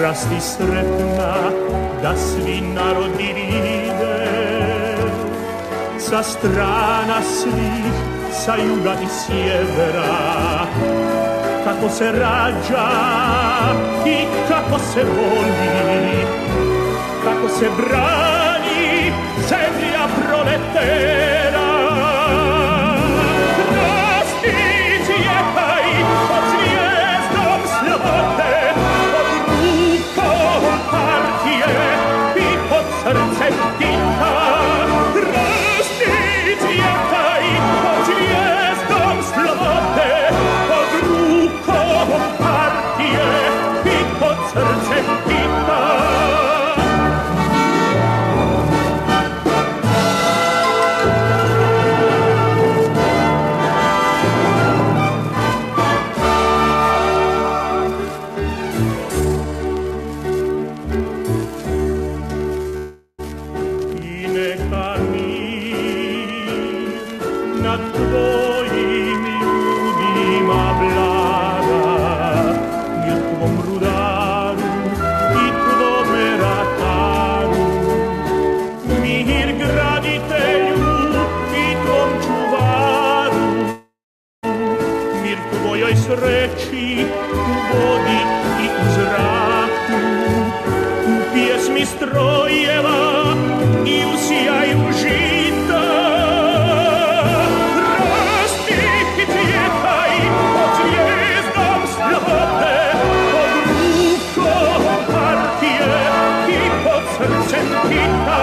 Rasti sretna da svi narodi vide, sa strana svih, sa juga i sjevera, kako se rađa i kako se voli, kako se brani zemlja proletera. Rasti cvjetaj pod zvijezdom slobode, partije i pod srcem Tita. Rasti cvjetaj pod zvijezdom slobode, pod rukom partije i pod srcem Tita. Sreći u vodi i u zraku, u pjesmi strojeva i u sjaju žita. Rasti i cvjetaj pod zvijezdom slobode, pod rukom partije i pod srcem Tita.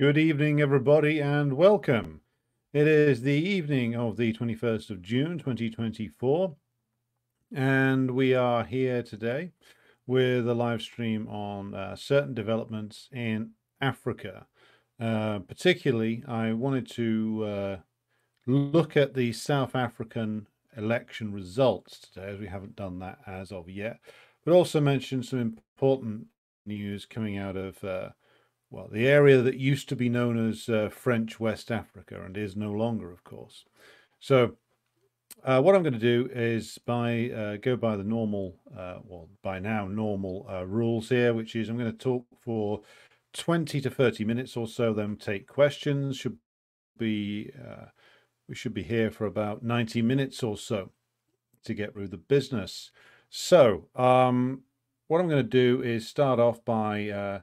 Good evening, everybody, and welcome. It is the evening of the 21st of June, 2024, and we are here today with a live stream on certain developments in Africa. Particularly, I wanted to look at the South African election results today, as we haven't done that as of yet, but also mention some important news coming out of well, the area that used to be known as French West Africa and is no longer, of course. So what I'm going to do is go by the normal, well, by now normal rules here, which is I'm going to talk for 20 to 30 minutes or so, then take questions. We should be here for about 90 minutes or so to get through the business. So what I'm going to do is start off by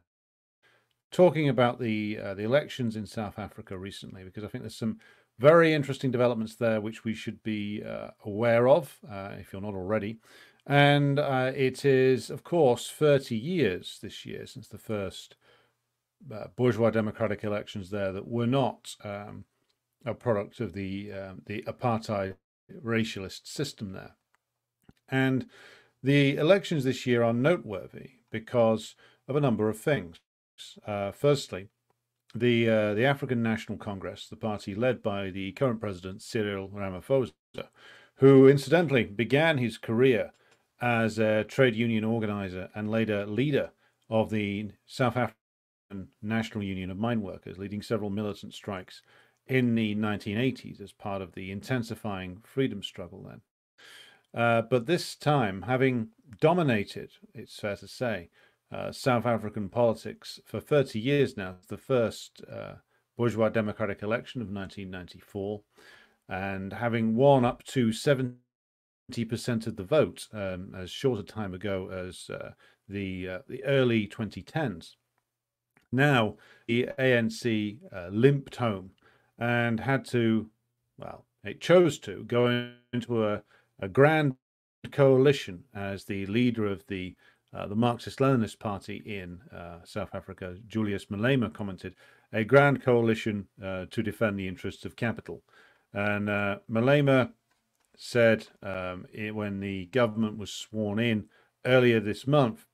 talking about the elections in South Africa recently, because I think there's some very interesting developments there which we should be aware of, if you're not already. And it is, of course, 30 years this year since the first bourgeois democratic elections there that were not a product of the apartheid racialist system there. And the elections this year are noteworthy because of a number of things. Firstly, the African National Congress, the party led by the current president Cyril Ramaphosa, who incidentally began his career as a trade union organizer and later leader of the South African National Union of Mine Workers, leading several militant strikes in the 1980s as part of the intensifying freedom struggle then. But this time, having dominated, it's fair to say, South African politics for 30 years now, the first bourgeois democratic election of 1994, and having won up to 70% of the vote as short a time ago as the early 2010s. Now, the ANC limped home and had to, well, it chose to go into a grand coalition as the leader of the Marxist-Leninist Party in South Africa. Julius Malema commented, a grand coalition to defend the interests of capital. And Malema said when the government was sworn in earlier this month,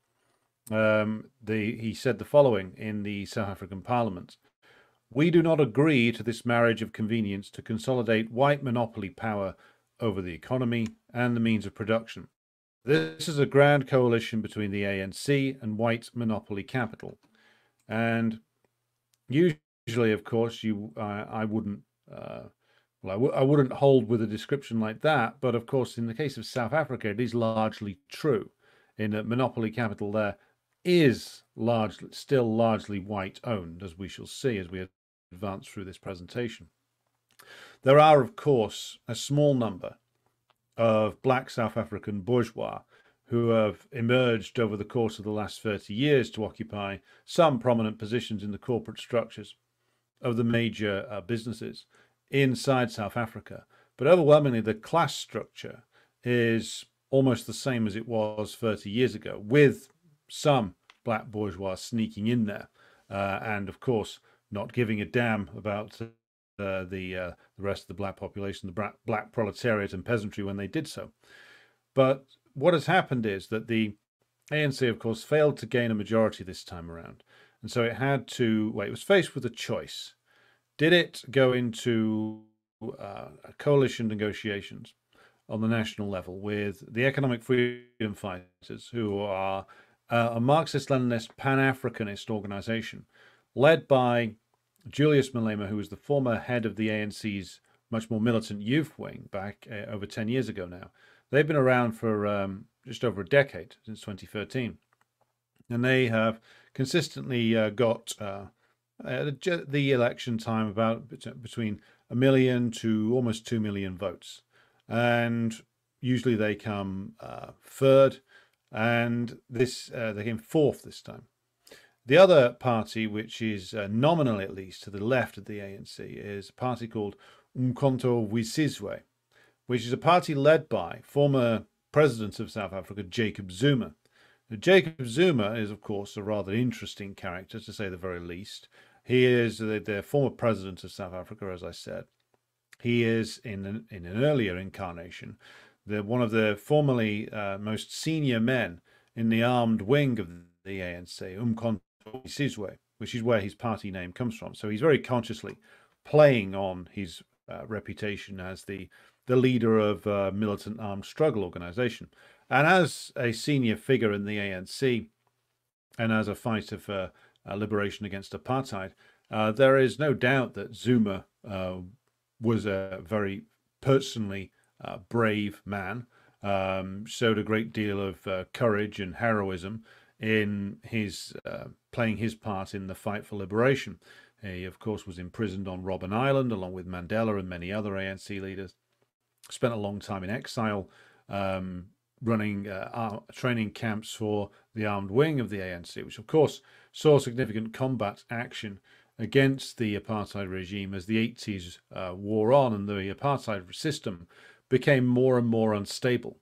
he said the following in the South African Parliament: "We do not agree to this marriage of convenience to consolidate white monopoly power over the economy and the means of production. This is a grand coalition between the ANC and white monopoly capital." And usually, of course, I wouldn't I wouldn't hold with a description like that. But of course, in the case of South Africa, it is largely true in that monopoly capital there is still largely white owned, as we shall see as we advance through this presentation. There are, of course, a small number of black South African bourgeois who have emerged over the course of the last 30 years to occupy some prominent positions in the corporate structures of the major businesses inside South Africa. But overwhelmingly, the class structure is almost the same as it was 30 years ago, with some black bourgeois sneaking in there and, of course, not giving a damn about the rest of the black population, the black proletariat and peasantry when they did so. But what has happened is that the ANC, of course, failed to gain a majority this time around. And so it had to, well, it was faced with a choice. Did it go into coalition negotiations on the national level with the economic freedom fighters, who are a Marxist-Leninist Pan-Africanist organization led by Julius Malema, who was the former head of the ANC's much more militant youth wing back over 10 years ago now. They've been around for just over a decade, since 2013. And they have consistently got the election time about between 1 million to almost 2 million votes. And usually they come third, and they came fourth this time. The other party, which is nominally at least to the left of the ANC, is a party called Umkhonto weSizwe, which is a party led by former president of South Africa, Jacob Zuma. Now, Jacob Zuma is, of course, a rather interesting character, to say the very least. He is the former president of South Africa, as I said. He is in an earlier incarnation, one of the formerly most senior men in the armed wing of the ANC, Umkhonto we Sizwe, which is where his party name comes from. So he's very consciously playing on his reputation as the leader of a militant armed struggle organization. And as a senior figure in the ANC and as a fighter for liberation against apartheid, there is no doubt that Zuma was a very personally brave man, showed a great deal of courage and heroism in his playing his part in the fight for liberation. He, of course, was imprisoned on Robben Island along with Mandela and many other ANC leaders. Spent a long time in exile, running training camps for the armed wing of the ANC, which, of course, saw significant combat action against the apartheid regime as the 80s wore on and the apartheid system became more and more unstable.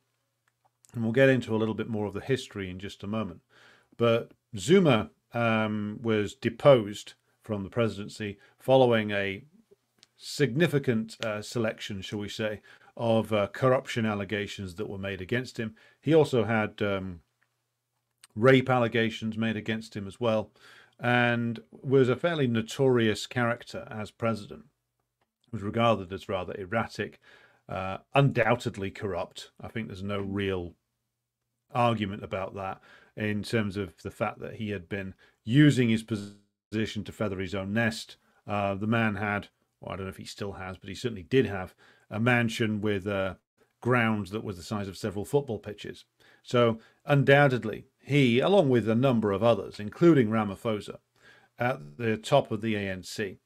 And we'll get into a little bit more of the history in just a moment. But Zuma was deposed from the presidency following a significant selection, shall we say, of corruption allegations that were made against him. He also had rape allegations made against him as well, and was a fairly notorious character as president. Was regarded as rather erratic, undoubtedly corrupt. I think there's no real argument about that in terms of the fact that he had been using his position to feather his own nest. The man had, well, I don't know if he still has, but he certainly did have a mansion with grounds that was the size of several football pitches. So undoubtedly, he, along with a number of others, including Ramaphosa, at the top of the ANC,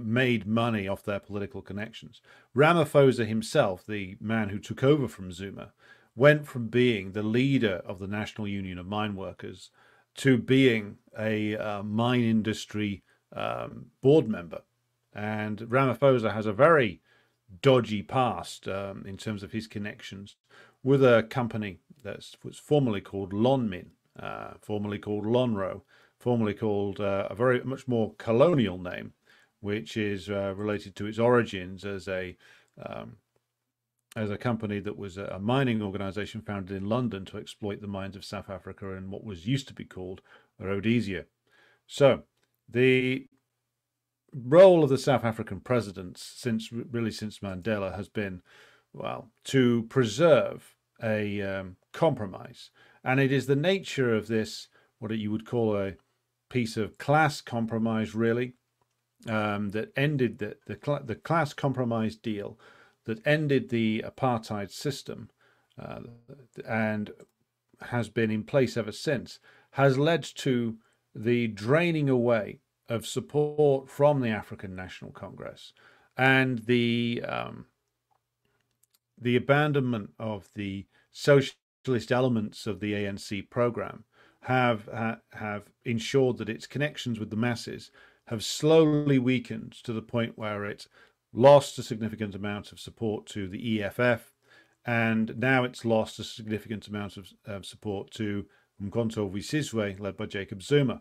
made money off their political connections. Ramaphosa himself, the man who took over from Zuma, went from being the leader of the National Union of Mine Workers to being a mine industry board member. And Ramaphosa has a very dodgy past in terms of his connections with a company that was formerly called Lonmin, formerly called Lonro, formerly called a very much more colonial name, which is related to its origins as a company that was a mining organization founded in London to exploit the mines of South Africa in what was used to be called Rhodesia. So the role of the South African presidents since Mandela has been, well, to preserve a compromise. And it is the nature of this, what you would call a piece of class compromise, really, that ended the class compromise deal that ended the apartheid system and has been in place ever since, has led to the draining away of support from the African National Congress and the abandonment of the socialist elements of the ANC program have ensured that its connections with the masses have slowly weakened to the point where it lost a significant amount of support to the EFF, and now it's lost a significant amount of support to Umkhonto we Sizwe, led by Jacob Zuma.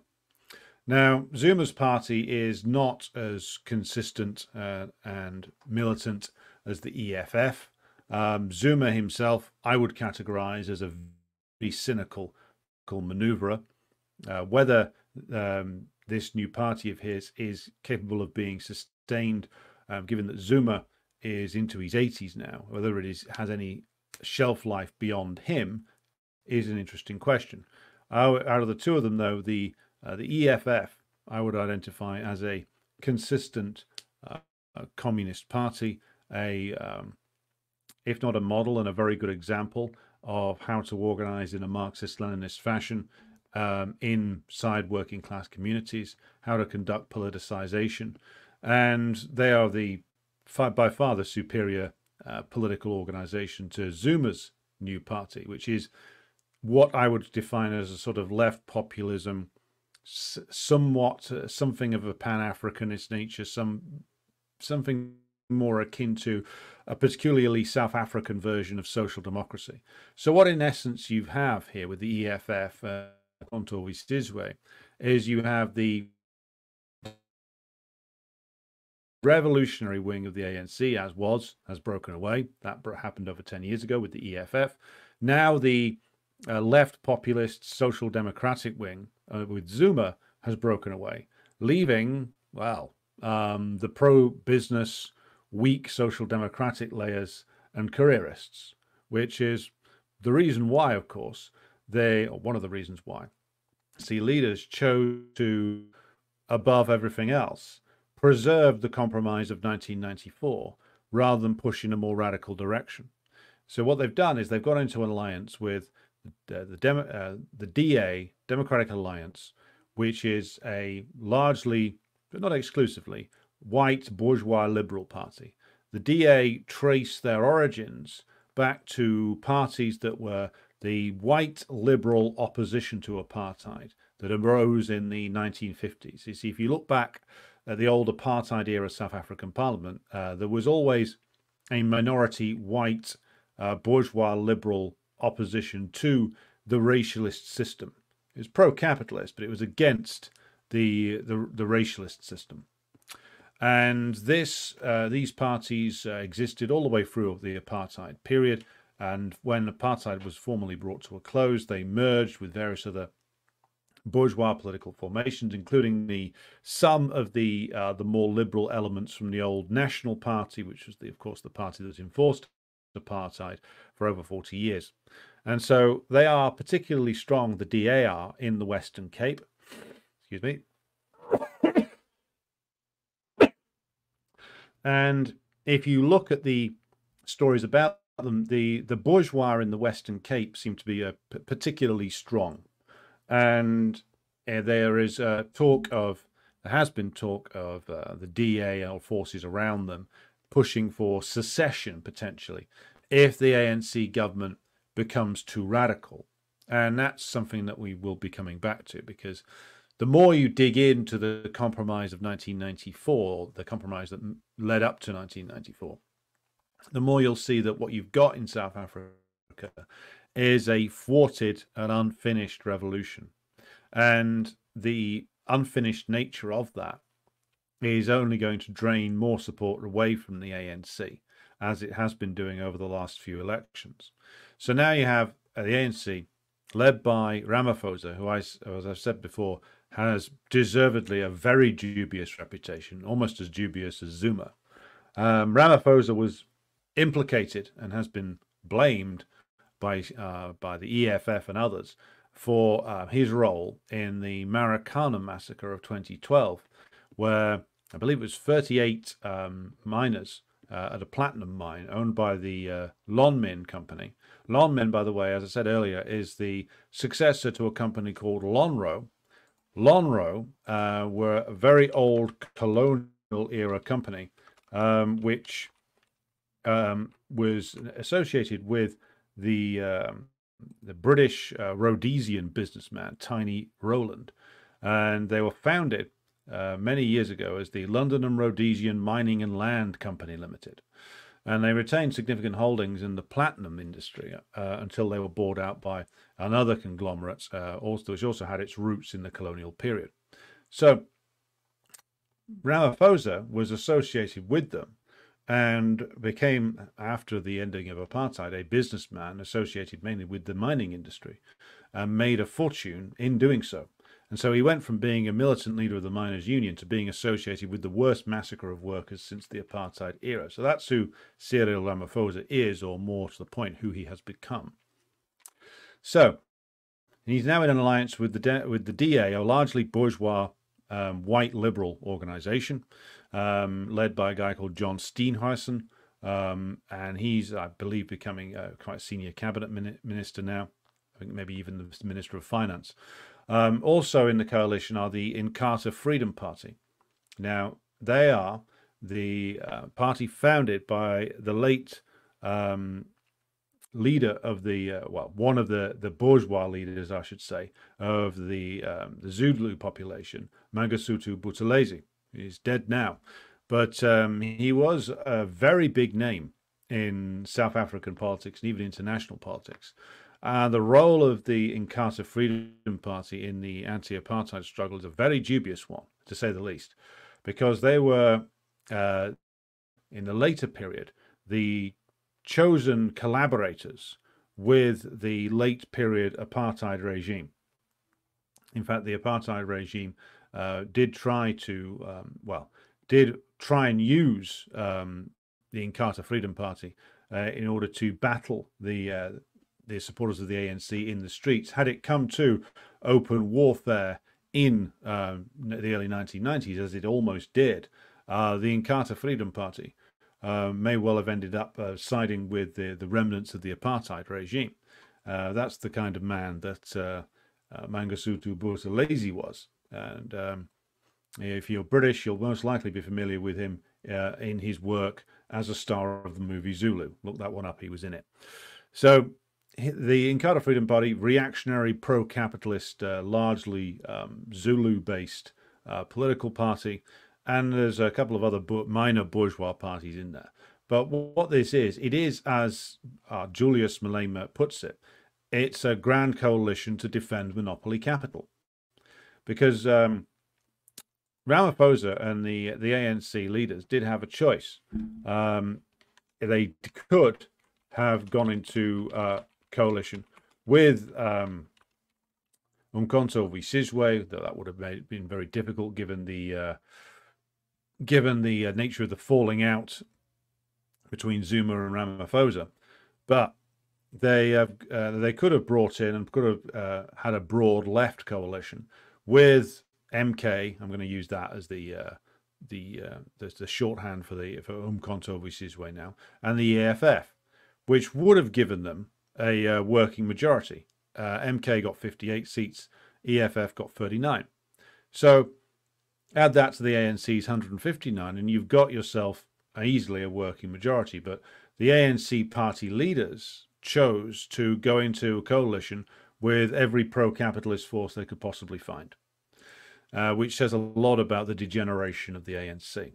Now, Zuma's party is not as consistent and militant as the EFF. Zuma himself, I would categorize as a very cynical maneuverer. Whether this new party of his is capable of being sustained, given that Zuma is into his 80s now, whether it has any shelf life beyond him is an interesting question. Out of the two of them, though, the EFF I would identify as a consistent communist party, if not a model, and a very good example of how to organize in a Marxist-Leninist fashion inside working class communities, how to conduct politicization. And they are by far the superior political organization to Zuma's new party, which is what I would define as a sort of left populism, somewhat something of a pan-Africanist nature, something more akin to a peculiarly South African version of social democracy. So what in essence you have here with the EFF, Umkhonto we Sizwe, is you have the revolutionary wing of the ANC, has broken away. That happened over 10 years ago with the EFF. Now the left populist social democratic wing with Zuma has broken away, leaving, well, the pro-business, weak social democratic layers and careerists, which is the reason why, of course, one of the reasons why leaders chose to, above everything else, preserve the compromise of 1994 rather than push in a more radical direction. So what they've done is they've got into an alliance with the DA, Democratic Alliance, which is a largely, but not exclusively, white bourgeois liberal party. The DA trace their origins back to parties that were the white liberal opposition to apartheid that arose in the 1950s. You see, if you look back at the old apartheid era South African parliament, there was always a minority white bourgeois liberal opposition to the racialist system. It was pro-capitalist, but it was against the racialist system. And these parties existed all the way through the apartheid period. And when apartheid was formally brought to a close, they merged with various other bourgeois political formations, including some of the more liberal elements from the old National Party, which was, of course, the party that enforced apartheid for over 40 years. And so they are particularly strong, the DA are, in the Western Cape. Excuse me. And if you look at the stories about them, the bourgeois in the Western Cape seem to be particularly strong. And there has been talk of the DA or forces around them pushing for secession potentially if the ANC government becomes too radical. And that's something that we will be coming back to, because the more you dig into the compromise of 1994, the compromise that led up to 1994, the more you'll see that what you've got in South Africa is a thwarted and unfinished revolution. And the unfinished nature of that is only going to drain more support away from the ANC, as it has been doing over the last few elections. So now you have the ANC, led by Ramaphosa, who, as I've said before, has deservedly a very dubious reputation, almost as dubious as Zuma. Ramaphosa was implicated and has been blamed by the EFF and others for his role in the Maracana massacre of 2012, where I believe it was 38 miners at a platinum mine owned by the Lonmin company. Lonmin, by the way, as I said earlier, is the successor to a company called Lonrho. Lonrho were a very old colonial era company, which was associated with the British Rhodesian businessman Tiny Rowland, and they were founded many years ago as the London and Rhodesian Mining and Land Company Limited, and they retained significant holdings in the platinum industry until they were bought out by another conglomerate, which also had its roots in the colonial period. So Ramaphosa was associated with them and became, after the ending of apartheid, a businessman associated mainly with the mining industry, and made a fortune in doing so. And so he went from being a militant leader of the miners' union to being associated with the worst massacre of workers since the apartheid era. So that's who Cyril Ramaphosa is, or more to the point, who he has become. So he's now in an alliance with the DA, a largely bourgeois white liberal organization, led by a guy called John Steenhuisen, and he's, I believe, becoming quite a senior cabinet minister now. I think maybe even the Minister of Finance. Also in the coalition are the Inkatha Freedom Party. Now, they are the party founded by the late leader of one of the bourgeois leaders, I should say, of the Zulu population, Mangosuthu Buthelezi. He's dead now, but he was a very big name in South African politics and even international politics. The role of the Inkatha Freedom Party in the anti-apartheid struggle is a very dubious one, to say the least, because they were in the later period, the chosen collaborators with the late period apartheid regime. In fact, the apartheid regime did try and use the Inkatha Freedom Party in order to battle the supporters of the ANC in the streets. Had it come to open warfare in the early 1990s, as it almost did, the Inkatha Freedom Party may well have ended up siding with the remnants of the apartheid regime. That's the kind of man that Mangosuthu Buthelezi was. And if you're British, you'll most likely be familiar with him in his work as a star of the movie Zulu. Look that one up, he was in it. So the Inkatha Freedom Party, reactionary, pro-capitalist, largely Zulu-based political party, and there's a couple of other minor bourgeois parties in there. But what this is, it is, as Julius Malema puts it, it's a grand coalition to defend monopoly capital. Because Ramaphosa and the ANC leaders did have a choice. They could have gone into coalition with Umkhonto Sizwe, though that would have been very difficult given the nature of the falling out between Zuma and Ramaphosa. But they could have brought in and could have had a broad left coalition with MK. I'm going to use that as the shorthand for Umkhonto Sizwe now, and the EFF, which would have given them a working majority. MK got 58 seats, EFF got 39. So add that to the ANC's 159, and you've got yourself easily a working majority. But the ANC party leaders chose to go into a coalition with every pro-capitalist force they could possibly find, which says a lot about the degeneration of the ANC.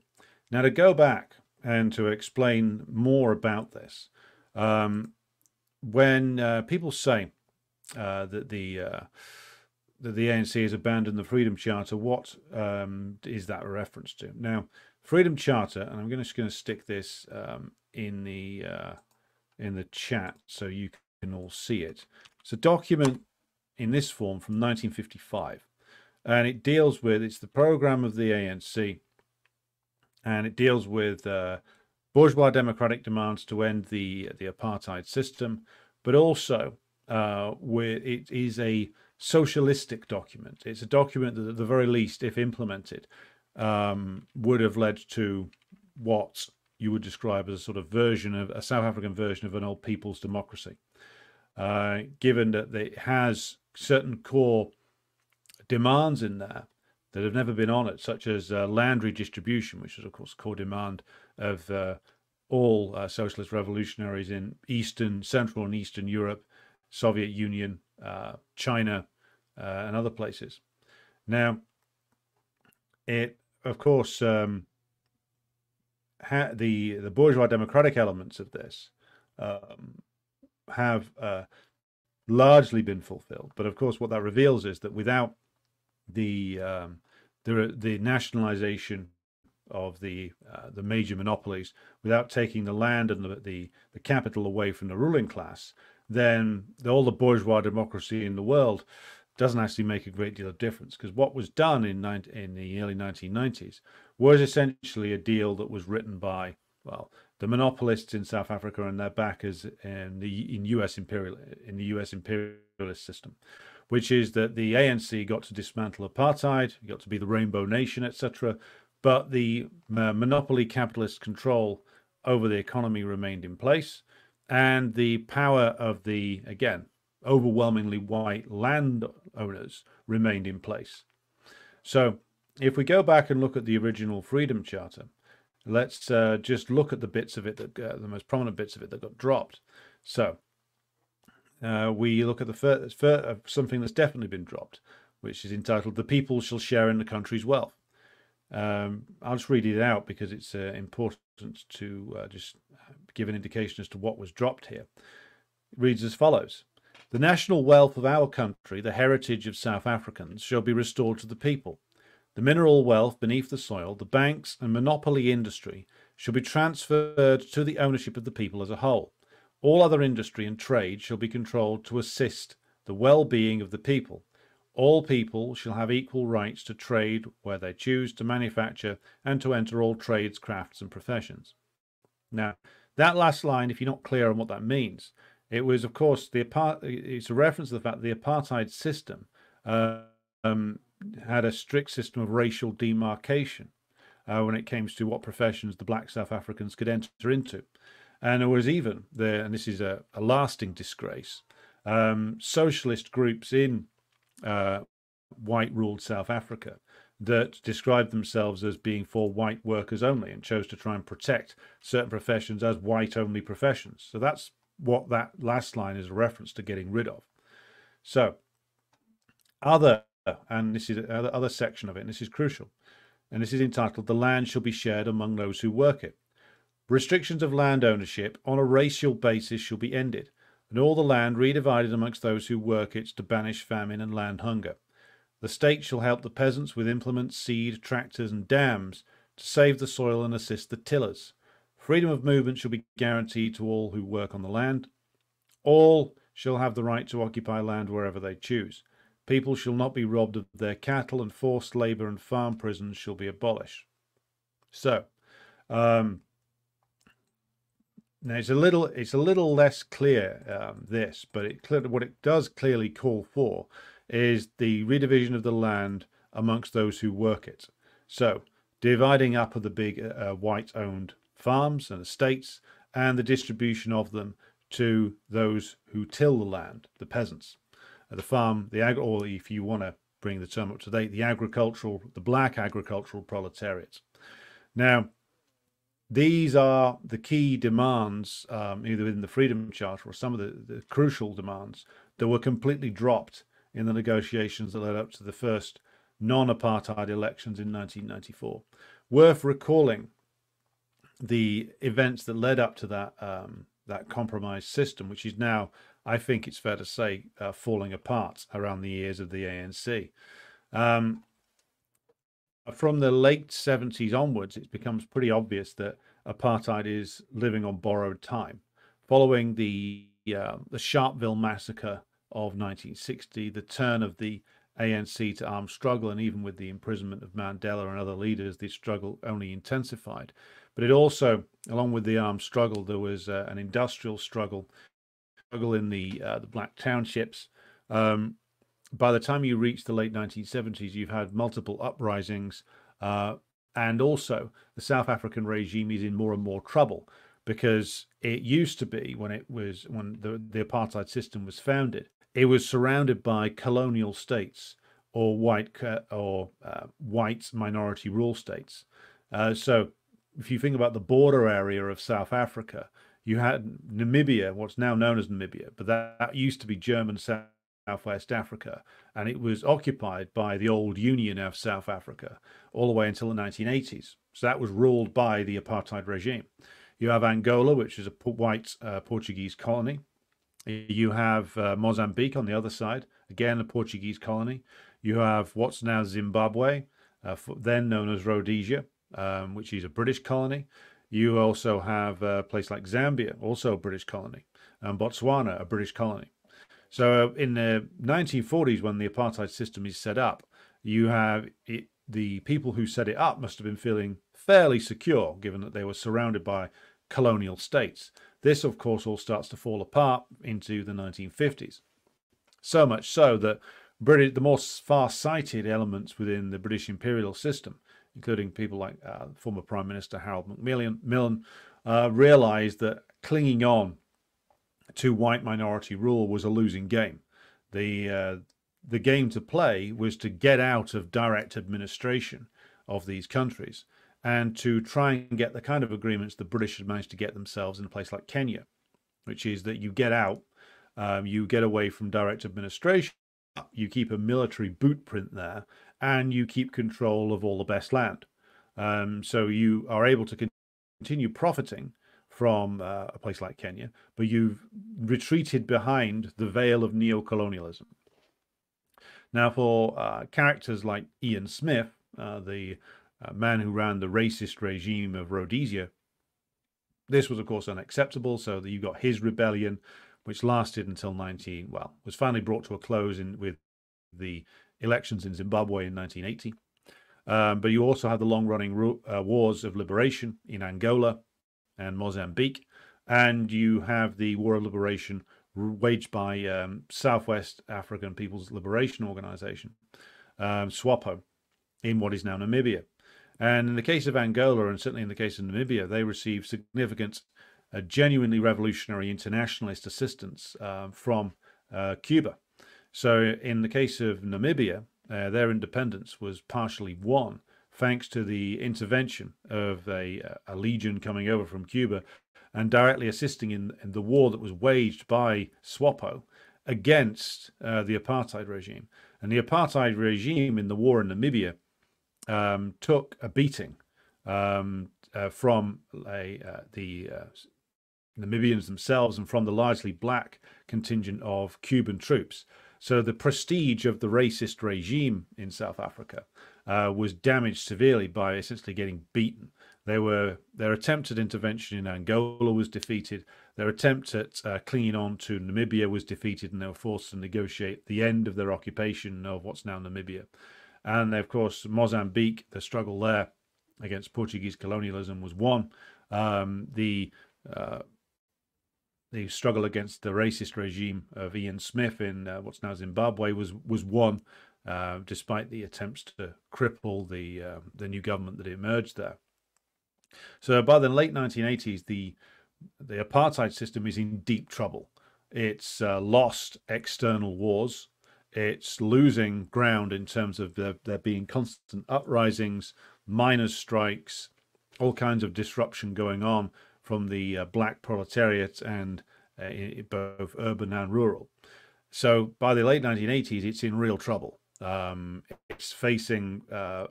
Now, to go back and to explain more about this, when people say that the ANC has abandoned the Freedom Charter, what is that a reference to? Now, Freedom Charter, and I'm just going to stick this in the chat so you can all see it. It's a document in this form from 1955, and it deals with, it's the program of the ANC, and it deals with bourgeois democratic demands to end the apartheid system, but also it is a socialistic document. It's a document that, at the very least, if implemented, would have led to what you would describe as a sort of version of a South African version of an old people's democracy, given that it has certain core demands in there that have never been honoured, such as land redistribution, which is, of course, core demand of all socialist revolutionaries in Central and Eastern Europe, Soviet Union, China, and other places. Now, it, of course, the bourgeois democratic elements of this have largely been fulfilled. But of course, what that reveals is that without the nationalization of the major monopolies, without taking the land and the capital away from the ruling class, then all the bourgeois democracy in the world doesn't actually make a great deal of difference. Because what was done in the early 1990s was essentially a deal that was written by, well, the monopolists in South Africa and their backers in the US imperialist system, which is that the ANC got to dismantle apartheid, got to be the rainbow nation, etc. But the monopoly capitalist control over the economy remained in place, and the power of the, again, overwhelmingly white landowners remained in place. So if we go back and look at the original Freedom Charter, let's just look at the bits of it that the most prominent bits of it that got dropped. So we look at the something that's definitely been dropped, which is entitled "The People Shall Share in the Country's Wealth." I'll just read it out because it's important to just give an indication as to what was dropped here. It reads as follows: "The national wealth of our country, the heritage of South Africans, shall be restored to the people. The mineral wealth beneath the soil, the banks and monopoly industry shall be transferred to the ownership of the people as a whole. All other industry and trade shall be controlled to assist the well-being of the people. All people shall have equal rights to trade where they choose, to manufacture, and to enter all trades, crafts, and professions. Now, that last line, if you're not clear on what that means, it was, of course, it's a reference to the fact that the apartheid system had a strict system of racial demarcation when it came to what professions the black South Africans could enter into. And there was even there, and this is a lasting disgrace, socialist groups in white-ruled South Africa that described themselves as being for white workers only and chose to try and protect certain professions as white-only professions. So that's what that last line is a reference to getting rid of. So and this is other section of it, and this is crucial, and this is entitled, "The land shall be shared among those who work it. Restrictions of land ownership on a racial basis shall be ended, and all the land redivided amongst those who work it to banish famine and land hunger. The state shall help the peasants with implements, seed, tractors, and dams to save the soil and assist the tillers. Freedom of movement shall be guaranteed to all who work on the land. All shall have the right to occupy land wherever they choose. People shall not be robbed of their cattle, and forced labor and farm prisons shall be abolished." So, now it's a little less clear, this, but what it does clearly call for is the redivision of the land amongst those who work it. So dividing up of the big white-owned farms and estates, and the distribution of them to those who till the land, the peasants, the farm, or if you want to bring the term up to date, the black agricultural proletariat. Now, these are the key demands, either in the Freedom Charter or some of the crucial demands that were completely dropped in the negotiations that led up to the first non-apartheid elections in 1994. Worth recalling the events that led up to that compromise system, which is now, I think it's fair to say, falling apart around the ears of the ANC. From the late 70s onwards, it becomes pretty obvious that apartheid is living on borrowed time. Following the Sharpeville massacre of 1960, the turn of the ANC to armed struggle, and even with the imprisonment of Mandela and other leaders, the struggle only intensified. But it also, along with the armed struggle, there was an industrial struggle in the black townships. By the time you reach the late 1970s, you've had multiple uprisings, and also the South African regime is in more and more trouble, because it used to be, when the apartheid system was founded, it was surrounded by colonial states or white minority rule states. So if you think about the border area of South Africa, you had Namibia, what's now known as Namibia, but that used to be German Southwest Africa, and it was occupied by the old Union of South Africa all the way until the 1980s. So that was ruled by the apartheid regime. You have Angola, which is a white Portuguese colony. You have Mozambique on the other side, again a Portuguese colony. You have what's now Zimbabwe, then known as Rhodesia, which is a British colony. You also have a place like Zambia, also a British colony, and Botswana, a British colony. So in the 1940s, when the apartheid system is set up, you have the people who set it up must have been feeling fairly secure, given that they were surrounded by colonial states. This, of course, all starts to fall apart into the 1950s. So much so that the more far-sighted elements within the British imperial system, including people like former Prime Minister Harold Macmillan, realised that clinging on to white minority rule was a losing game. The game to play was to get out of direct administration of these countries, and to try and get the kind of agreements the British had managed to get themselves in a place like Kenya, which is that you get out, you get away from direct administration, you keep a military boot print there, and you keep control of all the best land. So you are able to continue profiting from a place like Kenya, but you've retreated behind the veil of neo-colonialism. Now, for characters like Ian Smith, the man who ran the racist regime of Rhodesia. This was, of course, unacceptable, so that you got his rebellion, which lasted until was finally brought to a close with the elections in Zimbabwe in 1980. But you also had the long-running wars of liberation in Angola and Mozambique, and you have the War of Liberation waged by Southwest African People's Liberation Organization, SWAPO, in what is now Namibia. And in the case of Angola, and certainly in the case of Namibia, they received significant, genuinely revolutionary internationalist assistance from Cuba. So in the case of Namibia, their independence was partially won thanks to the intervention of a legion coming over from Cuba and directly assisting in the war that was waged by SWAPO against the apartheid regime. And the apartheid regime in the war in Namibia took a beating from the Namibians themselves and from the largely black contingent of Cuban troops. So the prestige of the racist regime in South Africa was damaged severely by essentially getting beaten. Their attempt at intervention in Angola was defeated. Their attempt at clinging on to Namibia was defeated, and they were forced to negotiate the end of their occupation of what's now Namibia. And of course, Mozambique, the struggle there against Portuguese colonialism was won. The struggle against the racist regime of Ian Smith in what's now Zimbabwe was won, despite the attempts to cripple the new government that emerged there. So by the late 1980s, the apartheid system is in deep trouble. It's lost external wars. It's losing ground in terms of there being constant uprisings, miners' strikes, all kinds of disruption going on from the black proletariat and both urban and rural. So by the late 1980s, it's in real trouble. It's facing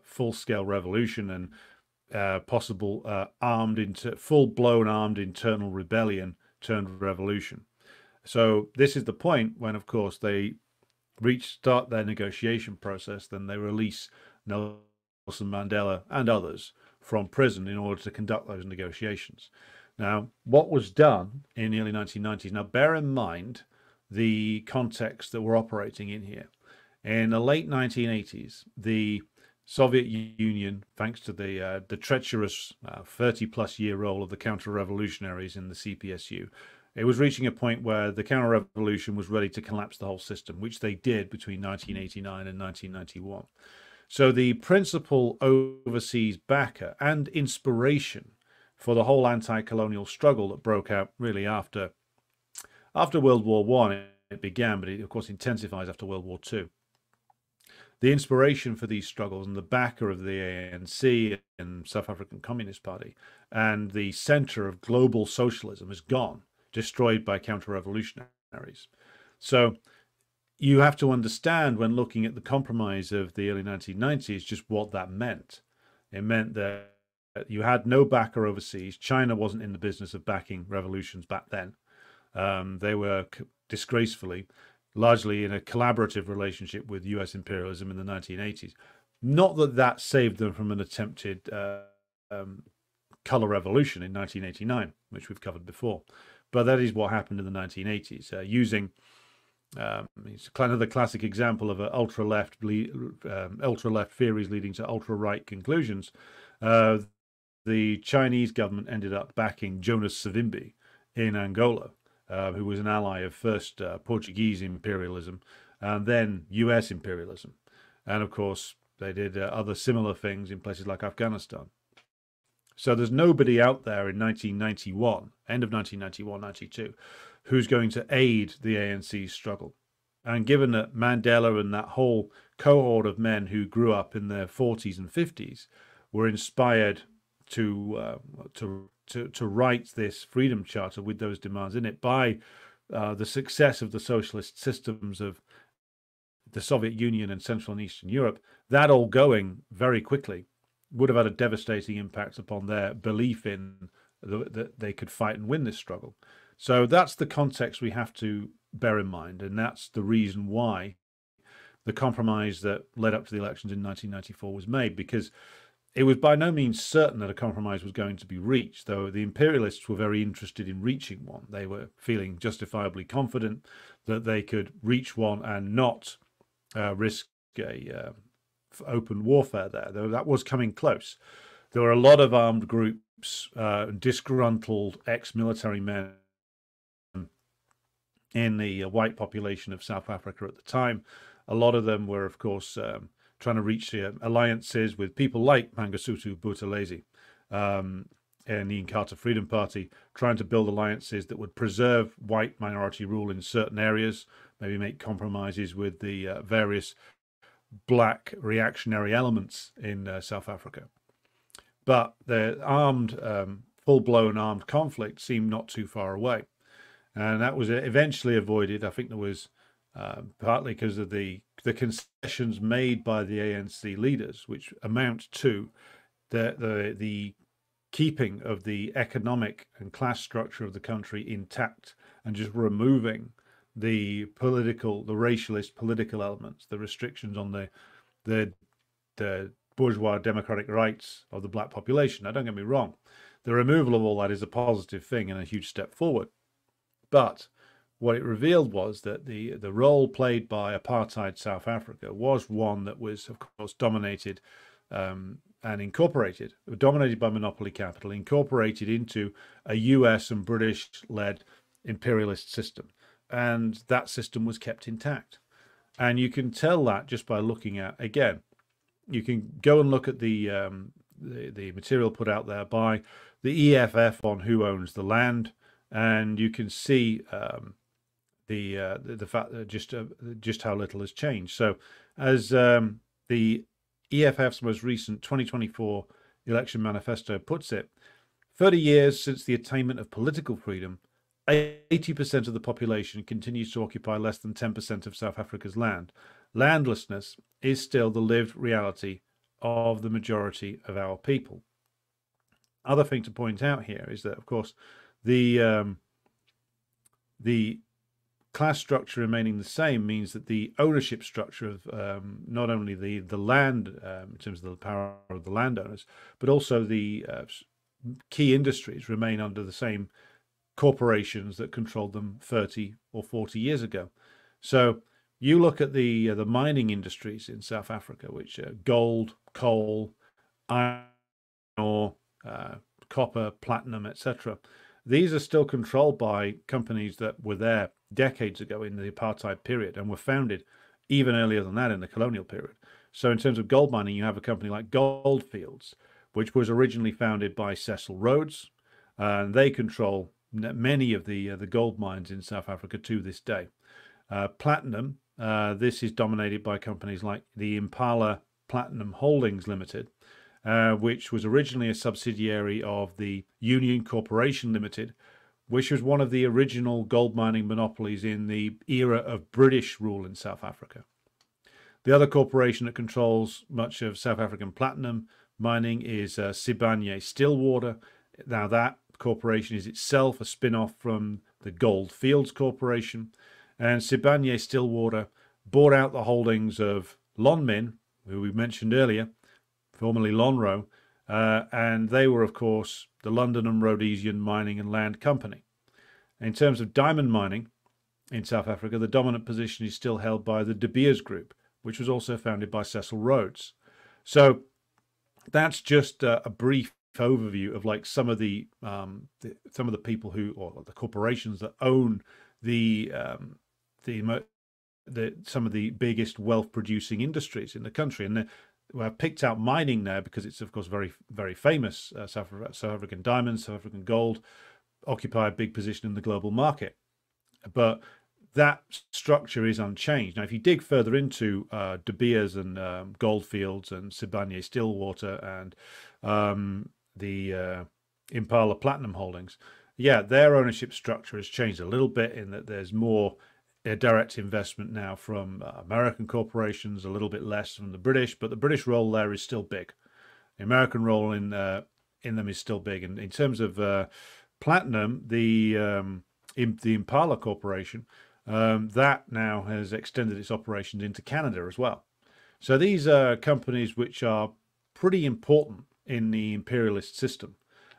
full-scale revolution and possible full-blown armed internal rebellion turned revolution. So this is the point when, of course, they start their negotiation process. Then they release Nelson Mandela and others from prison in order to conduct those negotiations. Now, what was done in the early 1990s? Now, bear in mind the context that we're operating in here. In the late 1980s, the Soviet Union, thanks to the treacherous 30-plus year role of the counter-revolutionaries in the CPSU, it was reaching a point where the counter-revolution was ready to collapse the whole system, which they did between 1989 and 1991. So the principal overseas backer and inspiration for the whole anti-colonial struggle that broke out really after World War I, it began, but it of course intensifies after World War II. The inspiration for these struggles and the backer of the ANC and South African Communist Party and the center of global socialism is gone, destroyed by counter-revolutionaries. So you have to understand when looking at the compromise of the early 1990s just what that meant. It meant that you had no backer overseas. China wasn't in the business of backing revolutions back then. They were disgracefully largely in a collaborative relationship with US imperialism in the 1980s. Not that that saved them from an attempted color revolution in 1989, which we've covered before. But that is what happened in the 1980s, using it's kind of the classic example of ultra-left theories leading to ultra-right conclusions. The Chinese government ended up backing Jonas Savimbi in Angola, who was an ally of first Portuguese imperialism and then US imperialism. And of course, they did other similar things in places like Afghanistan. So there's nobody out there in 1991, end of 1991, 92, who's going to aid the ANC's struggle. And given that Mandela and that whole cohort of men who grew up in their 40s and 50s were inspired to write this freedom charter with those demands in it by the success of the socialist systems of the Soviet Union and Central and Eastern Europe, that all going very quickly would have had a devastating impact upon their belief in that they could fight and win this struggle. So that's the context we have to bear in mind, and that's the reason why the compromise that led up to the elections in 1994 was made, because it was by no means certain that a compromise was going to be reached, though the imperialists were very interested in reaching one. They were feeling justifiably confident that they could reach one and not risk a open warfare there, though that was coming close. There were a lot of armed groups, disgruntled ex-military men in the white population of South Africa at the time. A lot of them were, of course, trying to reach alliances with people like Mangosuthu Buthelezi and the Inkatha Freedom Party, trying to build alliances that would preserve white minority rule in certain areas, maybe make compromises with the various black reactionary elements in South Africa. But the armed, full-blown armed conflict seemed not too far away. And that was eventually avoided. I think there was partly because of the concessions made by the ANC leaders, which amount to the keeping of the economic and class structure of the country intact, and just removing the racialist political elements, the restrictions on the bourgeois democratic rights of the black population. Now, don't get me wrong, the removal of all that is a positive thing and a huge step forward. But what it revealed was that the role played by apartheid South Africa was one that was, of course, dominated and dominated by monopoly capital, incorporated into a US and British-led imperialist system. And that system was kept intact. And you can tell that just by looking at, again, you can go and look at the material put out there by the EFF on who owns the land, and you can see the fact that just how little has changed. So, as the EFF's most recent 2024 election manifesto puts it, 30 years since the attainment of political freedom, 80% of the population continues to occupy less than 10% of South Africa's land. Landlessness is still the lived reality of the majority of our people. Other thing to point out here is that, of course, the class structure remaining the same means that the ownership structure of not only the land in terms of the power of the landowners, but also the key industries remain under the same corporations that controlled them 30 or 40 years ago. So you look at the mining industries in South Africa, which are gold, coal, iron ore, copper, platinum, etc. These are still controlled by companies that were there decades ago in the apartheid period and were founded even earlier than that in the colonial period. So in terms of gold mining, you have a company like Gold Fields, which was originally founded by Cecil Rhodes, and they control many of the gold mines in South Africa to this day. Platinum, this is dominated by companies like the Impala Platinum Holdings Limited, which was originally a subsidiary of the Union Corporation Limited, which was one of the original gold mining monopolies in the era of British rule in South Africa. The other corporation that controls much of South African platinum mining is Sibanye-Stillwater. Now that corporation is itself a spin-off from the Gold Fields Corporation, and Sibanye-Stillwater bought out the holdings of Lonmin, who we mentioned earlier, formerly Lonrho, and they were, of course, the London and Rhodesian Mining and Land Company. In terms of diamond mining in South Africa, the dominant position is still held by the De Beers Group, which was also founded by Cecil Rhodes. So that's just a brief overview of like some of the people who, or the corporations that own some of the biggest wealth producing industries in the country. And I've picked out mining there because it's, of course, very, very famous. South African diamonds, South African gold occupy a big position in the global market. But that structure is unchanged. Now, if you dig further into De Beers and Gold Fields and Sibanye-Stillwater and the Impala Platinum Holdings, yeah, their ownership structure has changed a little bit in that there's more direct investment now from American corporations, a little bit less from the British, but the British role there is still big. The American role in them is still big. And in terms of platinum, the Impala Corporation That now has extended its operations into Canada as well. So these are companies which are pretty important in the imperialist system,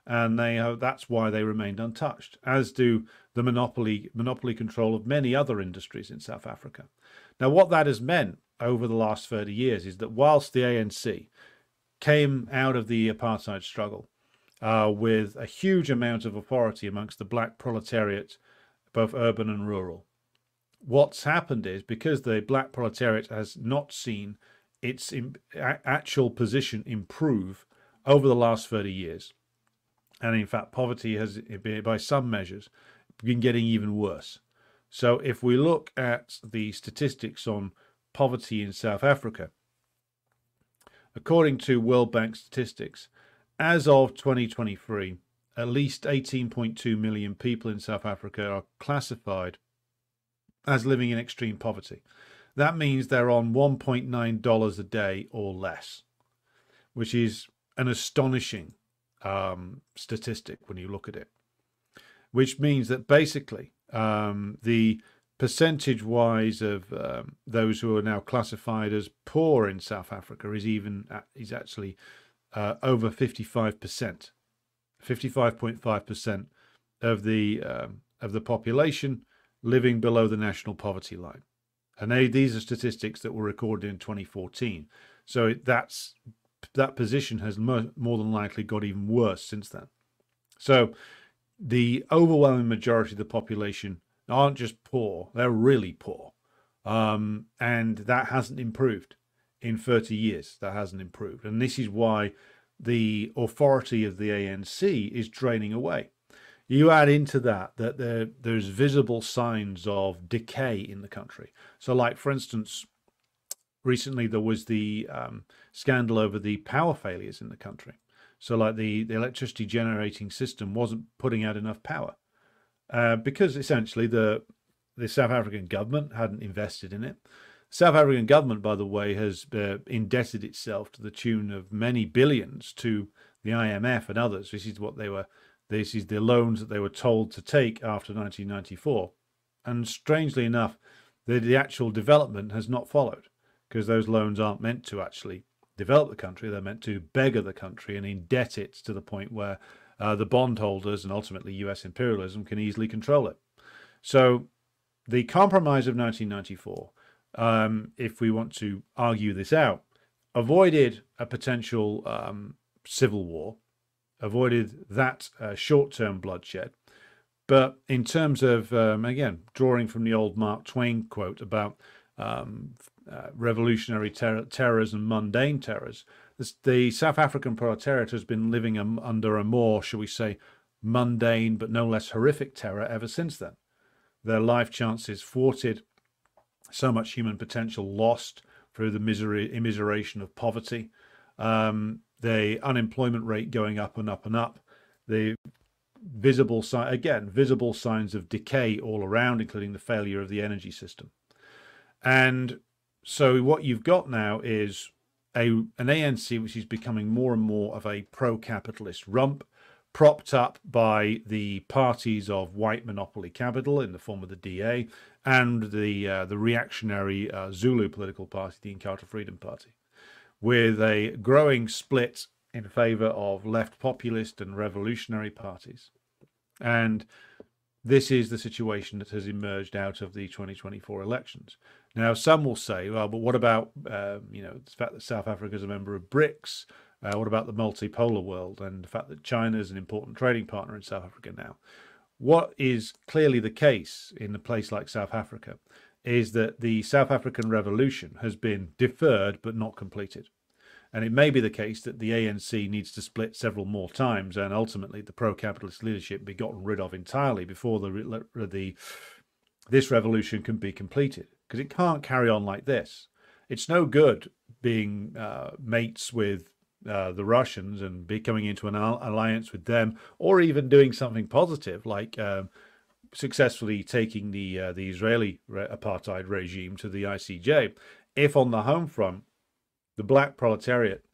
and that's why they remained untouched, as do the monopoly control of many other industries in South Africa. Now, what that has meant over the last 30 years is that whilst the ANC came out of the apartheid struggle with a huge amount of authority amongst the black proletariat, both urban and rural, what's happened is, because the black proletariat has not seen its actual position improve over the last 30 years, and in fact poverty has, by some measures, been getting even worse. So if we look at the statistics on poverty in South Africa, according to World Bank statistics, as of 2023, at least 18.2 million people in South Africa are classified as living in extreme poverty. That means they're on $1.9 a day or less, which is an astonishing statistic when you look at it. Which means that basically the percentage-wise of those who are now classified as poor in South Africa is actually over 55%, 55.5% of the population living below the national poverty line. And these are statistics that were recorded in 2014. So that position has more than likely got even worse since then. So the overwhelming majority of the population aren't just poor, they're really poor. And that hasn't improved in 30 years. That hasn't improved. And this is why the authority of the ANC is draining away. You add into that there's visible signs of decay in the country. So like, for instance, recently there was the scandal over the power failures in the country. So like the electricity generating system wasn't putting out enough power because essentially the South African government hadn't invested in it. South African government, by the way, has indebted itself to the tune of many billions to the IMF and others. This is the loans that they were told to take after 1994. And strangely enough, the actual development has not followed, because those loans aren't meant to actually develop the country. They're meant to beggar the country and indebt it to the point where the bondholders and ultimately US imperialism can easily control it. So the compromise of 1994, if we want to argue this out, avoided a potential civil war, avoided that short-term bloodshed. But in terms of, again, drawing from the old Mark Twain quote about revolutionary terrors and mundane terrors, the South African proletariat has been living under a more, shall we say, mundane but no less horrific terror ever since then. Their life chances thwarted, so much human potential lost through the immiseration of poverty, the unemployment rate going up and up and up, the visible signs of decay all around, including the failure of the energy system. And so what you've got now is an ANC which is becoming more and more of a pro-capitalist rump, propped up by the parties of white monopoly capital in the form of the DA and the reactionary Zulu political party, the Inkatha Freedom Party, with a growing split in favor of left populist and revolutionary parties. And this is the situation that has emerged out of the 2024 elections. Now, some will say, well, but what about the fact that South Africa is a member of BRICS? What about the multipolar world and the fact that China is an important trading partner in South Africa now? What is clearly the case in a place like South Africa is that the South African revolution has been deferred but not completed. And it may be the case that the ANC needs to split several more times and ultimately the pro-capitalist leadership be gotten rid of entirely before this revolution can be completed. Because it can't carry on like this. It's no good being mates with the Russians and coming into an alliance with them, or even doing something positive like successfully taking the Israeli apartheid regime to the ICJ, if on the home front the black proletariat,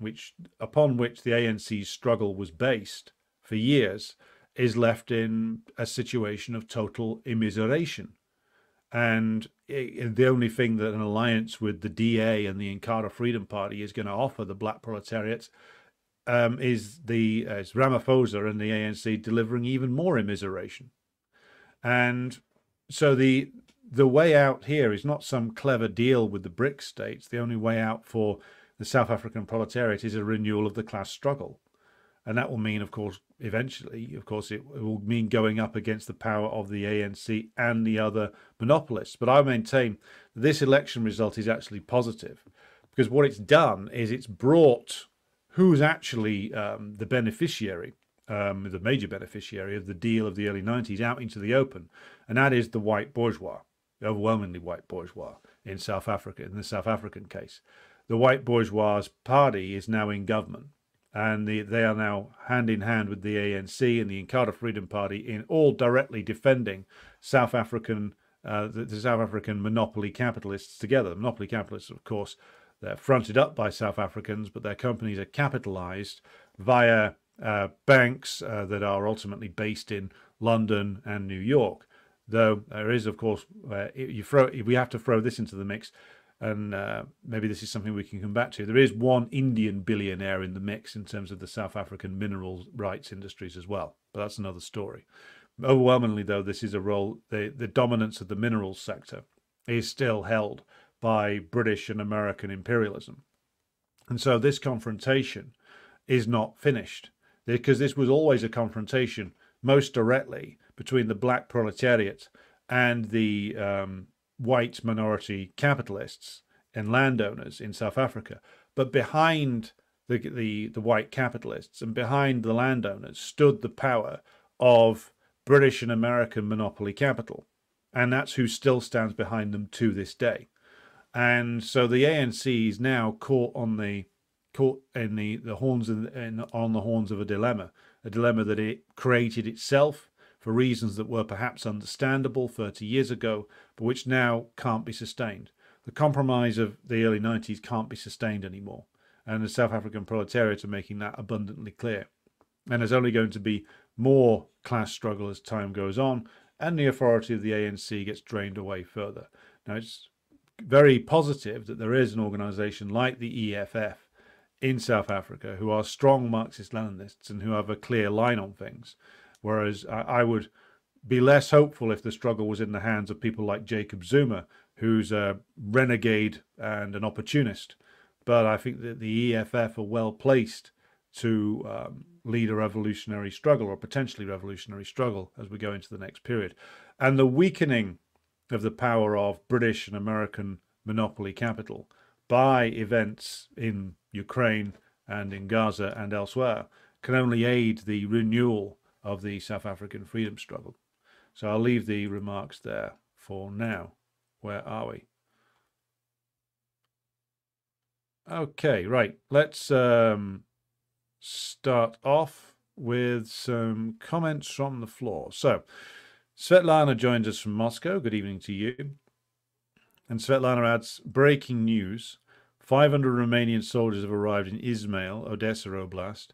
upon which the ANC's struggle was based for years, is left in a situation of total immiseration. And the only thing that an alliance with the DA and the Inkatha Freedom Party is going to offer the black proletariat is Ramaphosa and the ANC delivering even more immiseration. And so the way out here is not some clever deal with the BRIC states. The only way out for the South African proletariat is a renewal of the class struggle. And that will mean, of course, eventually, of course, it will mean going up against the power of the ANC and the other monopolists. But I maintain this election result is actually positive, because what it's done is it's brought who's actually the beneficiary, the major beneficiary of the deal of the early 90s out into the open. And that is the white bourgeois, overwhelmingly white bourgeois in South Africa, in the South African case. The white bourgeois party is now in government. And they are now hand in hand with the ANC and the Inkatha Freedom Party in all directly defending South African, the South African monopoly capitalists together. The monopoly capitalists, of course, they're fronted up by South Africans, but their companies are capitalized via banks that are ultimately based in London and New York. Though there is, of course, we have to throw this into the mix. And maybe this is something we can come back to. There is one Indian billionaire in the mix in terms of the South African mineral rights industries as well. But that's another story. Overwhelmingly, though, this is a role, the dominance of the minerals sector is still held by British and American imperialism. And so this confrontation is not finished, because this was always a confrontation most directly between the black proletariat and the white minority capitalists and landowners in South Africa. But behind the white capitalists and behind the landowners stood the power of British and American monopoly capital. And that's who still stands behind them to this day. And so the ANC is now caught in the horns on the horns of a dilemma that it created itself for reasons that were perhaps understandable 30 years ago, but which now can't be sustained. The compromise of the early 90s can't be sustained anymore. And the South African proletariat are making that abundantly clear. And there's only going to be more class struggle as time goes on, and the authority of the ANC gets drained away further. Now, it's very positive that there is an organization like the EFF in South Africa who are strong Marxist-Leninists and who have a clear line on things. Whereas I would be less hopeful if the struggle was in the hands of people like Jacob Zuma, who's a renegade and an opportunist. But I think that the EFF are well placed to lead a revolutionary struggle, or potentially revolutionary struggle, as we go into the next period. And the weakening of the power of British and American monopoly capital by events in Ukraine and in Gaza and elsewhere can only aid the renewal of the South African freedom struggle. So I'll leave the remarks there for now. Where are we? Okay, right. Let's start off with some comments from the floor. So Svetlana joins us from Moscow. Good evening to you. And Svetlana adds, breaking news. 500 Romanian soldiers have arrived in Izmail, Odessa Oblast.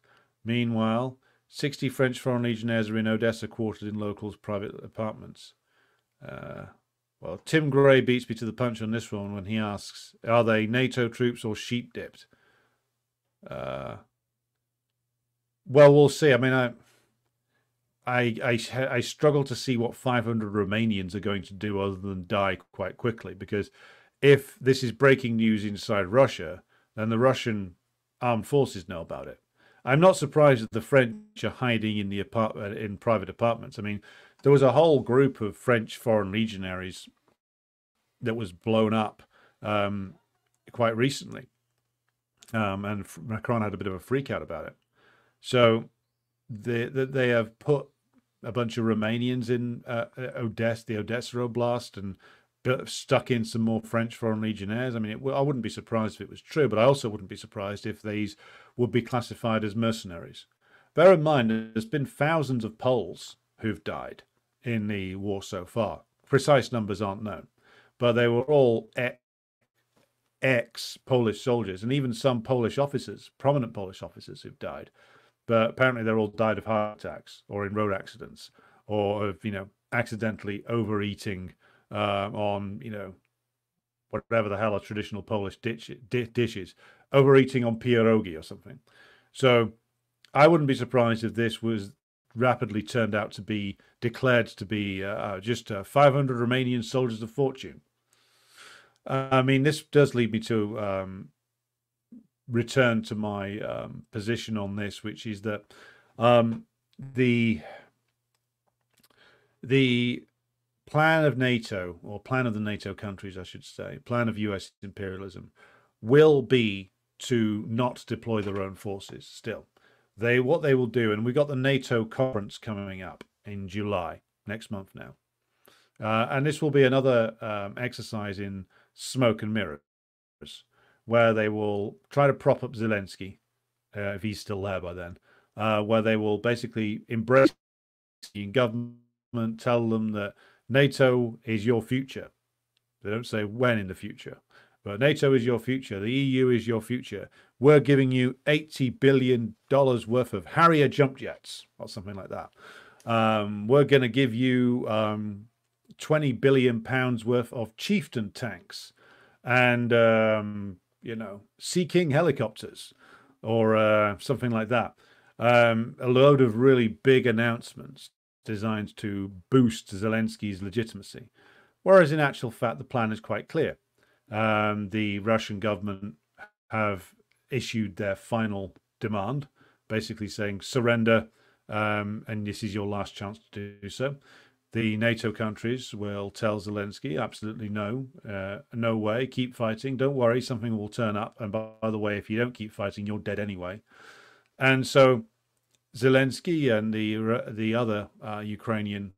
Meanwhile, 60 French Foreign Legionnaires are in Odessa, quartered in locals' private apartments. Well, Tim Gray beats me to the punch on this one when he asks, are they NATO troops or sheep-dipped? Well, we'll see. I mean, I struggle to see what 500 Romanians are going to do other than die quite quickly, because if this is breaking news inside Russia, then the Russian armed forces know about it. I'm not surprised that the French are hiding in in private apartments. I mean, there was a whole group of French foreign legionaries that was blown up quite recently, and Macron had a bit of a freak out about it. So they have put a bunch of Romanians in Odessa, the Odessa Oblast, and stuck in some more French foreign legionnaires. I mean, I wouldn't be surprised if it was true, but I also wouldn't be surprised if these would be classified as mercenaries. Bear in mind, there's been thousands of Poles who've died in the war so far. Precise numbers aren't known, but they were all ex-Polish soldiers, and even some Polish officers, prominent Polish officers who've died. But apparently they're all died of heart attacks or in road accidents or of, accidentally overeating on, whatever the hell a traditional Polish dish is, overeating on pierogi or something. So I wouldn't be surprised if this was rapidly turned out to be declared to be just 500 Romanian soldiers of fortune. I mean, this does lead me to return to my position on this, which is that the plan of NATO, or plan of the NATO countries, I should say, plan of US imperialism, will be to not deploy their own forces still. What they will do, and we've got the NATO conference coming up in July, next month now. And this will be another exercise in smoke and mirrors, where they will try to prop up Zelensky, if he's still there by then, where they will basically embrace the government, tell them that NATO is your future. They don't say when in the future, but NATO is your future. The EU is your future. We're giving you $80 billion worth of Harrier jump jets, or something like that. We're going to give you £20 billion worth of Chieftain tanks and, Sea King helicopters, or something like that. A load of really big announcements designed to boost Zelensky's legitimacy. Whereas in actual fact, the plan is quite clear. The Russian government have issued their final demand, basically saying surrender, and this is your last chance to do so. The NATO countries will tell Zelensky, absolutely no, no way, keep fighting. Don't worry, something will turn up. And by the way, if you don't keep fighting, you're dead anyway. And so Zelensky and the other Ukrainian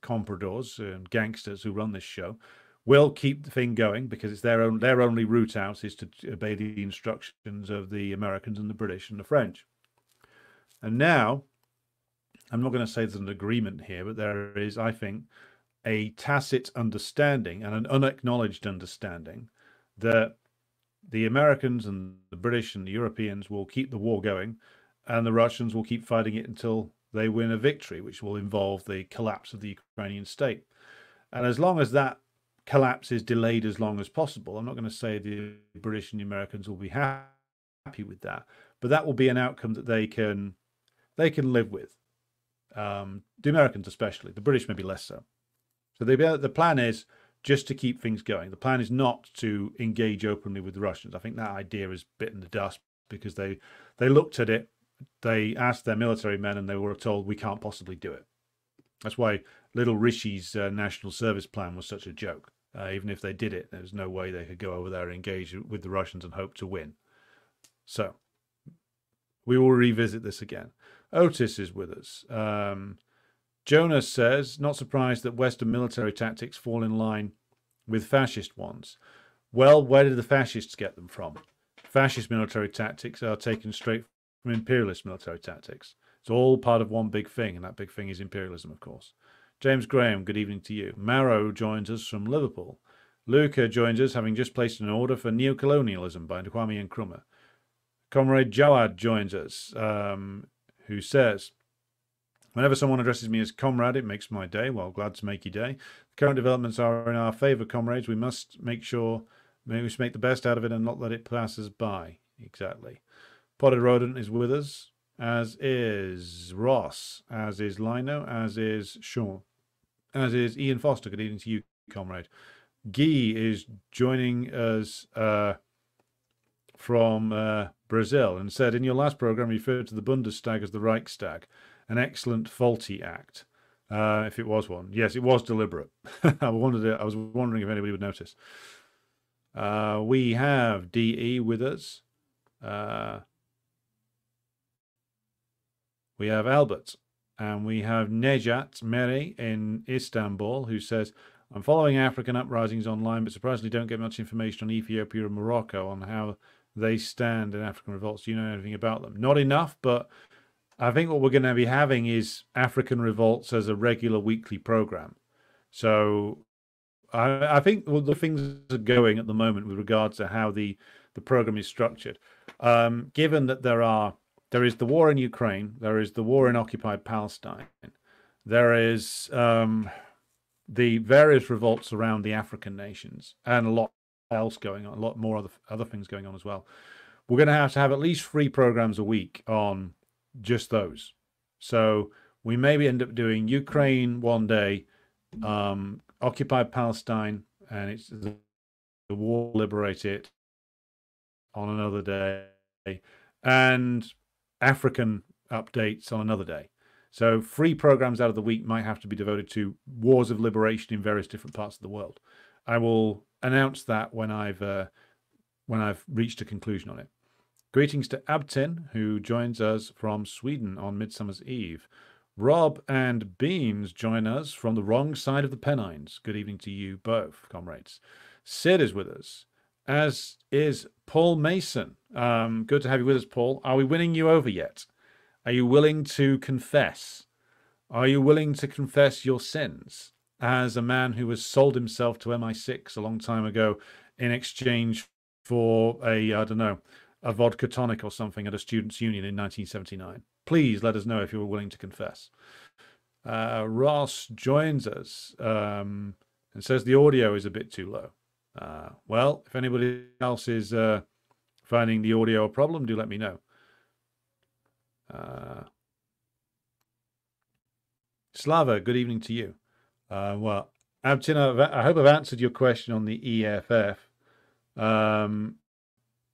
compradors and gangsters who run this show will keep the thing going, because it's their only route out is to obey the instructions of the Americans and the British and the French. And now, I'm not going to say there's an agreement here, but there is, I think, a tacit understanding and an unacknowledged understanding that the Americans and the British and the Europeans will keep the war going, and the Russians will keep fighting it until they win a victory, which will involve the collapse of the Ukrainian state. And as long as that collapse is delayed as long as possible, I'm not going to say the British and the Americans will be happy with that, but that will be an outcome that they can live with. The Americans especially, the British maybe less so. So the plan is just to keep things going. The plan is not to engage openly with the Russians. I think that idea is bitten the dust, because they looked at it, they asked their military men, and they were told, we can't possibly do it. That's why little Rishi's national service plan was such a joke. Even if they did it, there's no way they could go over there and engage with the Russians and hope to win. So we will revisit this again. Otis is with us. Jonas says, not surprised that Western military tactics fall in line with fascist ones. Well, where did the fascists get them from? Fascist military tactics are taken straight from imperialist military tactics. It's all part of one big thing, and that big thing is imperialism, of course. James Graham, good evening to you. Maro joins us from Liverpool. Luca joins us, having just placed an order for neo-colonialism by Kwame Nkrumah. Comrade Jawad joins us, who says, whenever someone addresses me as comrade, it makes my day. Well, glad to make your day. The current developments are in our favour, comrades. We must make the best out of it and not let it pass us by. Exactly. Potted Rodent is with us, as is Ross, as is Lino, as is Sean, as is Ian Foster. Good evening to you, comrade. Guy is joining us from Brazil, and said, in your last program, you referred to the Bundestag as the Reichstag, an excellent faulty act, if it was one. Yes, it was deliberate. I was wondering if anybody would notice. We have DE with us. We have Albert, and we have Nejat Meri in Istanbul, who says, I'm following African uprisings online, but surprisingly don't get much information on Ethiopia and Morocco on how they stand in African revolts. Do you know anything about them? Not enough, but I think what we're going to be having is African revolts as a regular weekly program. So I think the things are going at the moment with regards to how the program is structured. Given that there is the war in Ukraine, there is the war in occupied Palestine, there is the various revolts around the African nations and a lot else going on, a lot more other things going on as well. We're going to have at least 3 programs a week on just those. So we maybe end up doing Ukraine one day, occupied Palestine, and it's the war, liberate it on another day, and African updates on another day. So 3 programs out of the week might have to be devoted to wars of liberation in various different parts of the world. I will announce that when I've reached a conclusion on it. Greetings to Abtin, who joins us from Sweden on Midsummer's Eve. Rob and Beans join us from the wrong side of the Pennines. Good evening to you both, comrades. Sid is with us, as is Paul Mason. Good to have you with us, Paul. Are we winning you over yet? Are you willing to confess? Are you willing to confess your sins as a man who has sold himself to MI6 a long time ago in exchange for a vodka tonic or something at a students' union in 1979? Please let us know if you're willing to confess. Ross joins us and says the audio is a bit too low. Well, if anybody else is finding the audio a problem, do let me know. Slava, good evening to you. Well, Abtina, I hope I've answered your question on the EFF.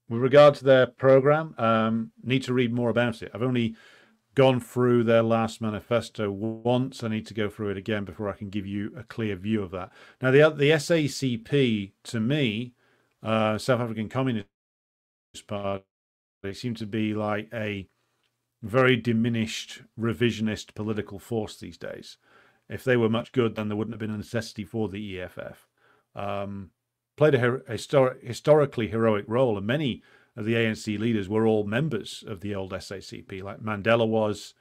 With regard to their program, need to read more about it. I've only gone through their last manifesto once. I need to go through it again before I can give you a clear view of that. Now, the SACP, to me, South African Communist Party, they seem to be like a very diminished revisionist political force these days. If they were much good, then there wouldn't have been a necessity for the EFF. Played a historically heroic role, and many of the ANC leaders were all members of the old SACP, like Mandela was.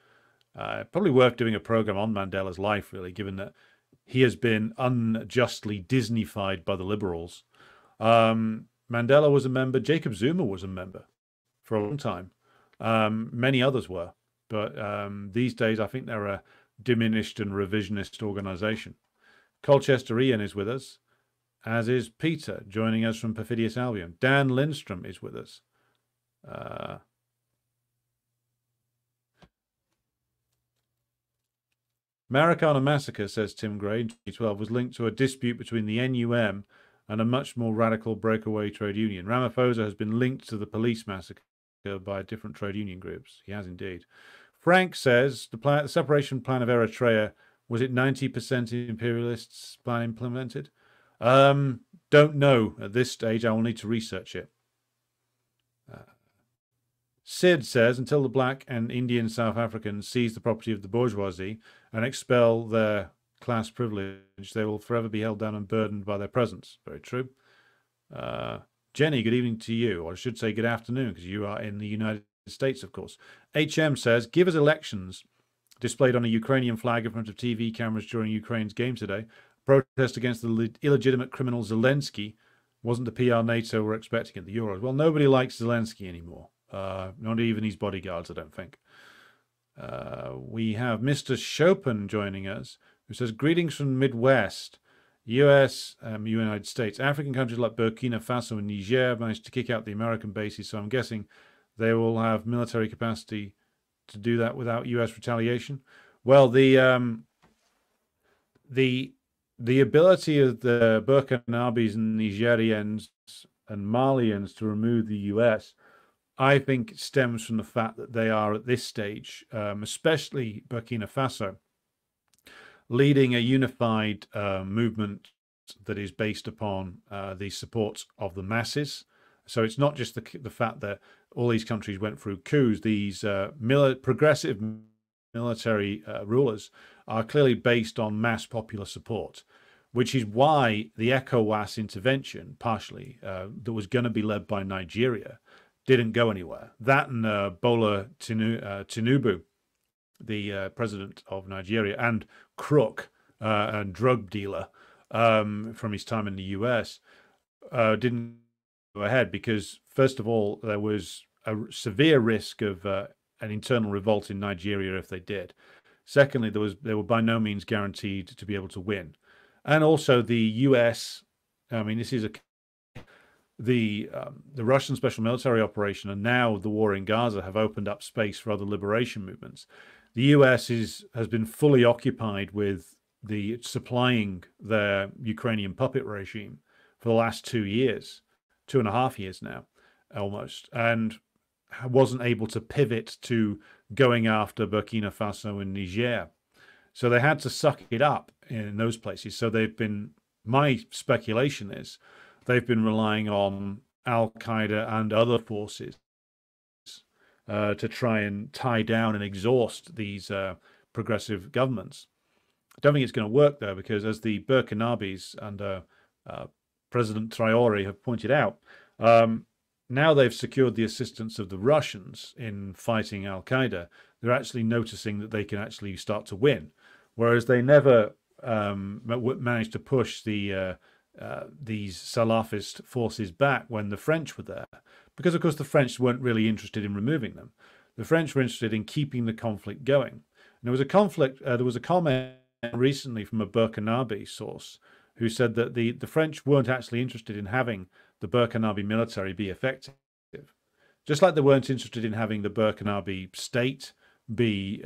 Probably worth doing a program on Mandela's life, really, given that he has been unjustly Disneyfied by the liberals. Mandela was a member. Jacob Zuma was a member for a long time. Many others were. But these days, I think they're a diminished and revisionist organization. Colchester Ian is with us, as is Peter, joining us from Perfidious Albion. Dan Lindstrom is with us. Maracana Massacre, says Tim Gray, in 2012, was linked to a dispute between the NUM and a much more radical breakaway trade union. Ramaphosa has been linked to the police massacre by different trade union groups. He has indeed. Frank says the separation plan of Eritrea, was it 90% imperialists plan implemented? Don't know at this stage. I will need to research it. Sid says, until the black and Indian South Africans seize the property of the bourgeoisie and expel their class privilege, they will forever be held down and burdened by their presence. Very true. Jenny, good evening to you, or I should say good afternoon, because you are in the United States, of course. HM says, give us elections displayed on a Ukrainian flag in front of TV cameras during Ukraine's game today. Protest against the illegitimate criminal Zelensky wasn't the PR NATO were expecting at the Euros. Well, nobody likes Zelensky anymore. Not even his bodyguards, I don't think. We have Mr. Chopin joining us, who says, greetings from the Midwest, US, United States. African countries like Burkina Faso and Niger managed to kick out the American bases, so I'm guessing they will have military capacity to do that without US retaliation. Well, the ability of the Burkinabes and Nigerians and Malians to remove the US, I think, stems from the fact that they are at this stage, especially Burkina Faso, leading a unified movement that is based upon the support of the masses. So it's not just the fact that all these countries went through coups. These progressive military rulers are clearly based on mass popular support, which is why the ECOWAS intervention, partially, that was going to be led by Nigeria, didn't go anywhere. That and Bola Tinubu, the president of Nigeria, and Crook, a drug dealer from his time in the US, didn't go ahead because, first of all, there was a severe risk of an internal revolt in Nigeria if they did. Secondly, they were by no means guaranteed to be able to win. And also the US, I mean, this is the Russian special military operation and now the war in Gaza have opened up space for other liberation movements. The US has been fully occupied with the supplying their Ukrainian puppet regime for the last 2 years, 2.5 years now, almost, and wasn't able to pivot to going after Burkina Faso and Niger. So they had to suck it up in those places. So they've been, my speculation is, they've been relying on Al Qaeda and other forces to try and tie down and exhaust these progressive governments. I don't think it's going to work though, because as the Burkinabes under President Traore have pointed out, now they've secured the assistance of the Russians in fighting Al Qaeda. They're actually noticing that they can actually start to win, whereas they never managed to push these Salafist forces back when the French were there, because of course the French weren't really interested in removing them. The French were interested in keeping the conflict going. And there was a conflict. There was a comment recently from a Burkinabe source who said that the French weren't actually interested in having the Burkinabe military be effective, just like they weren't interested in having the Burkinabe state be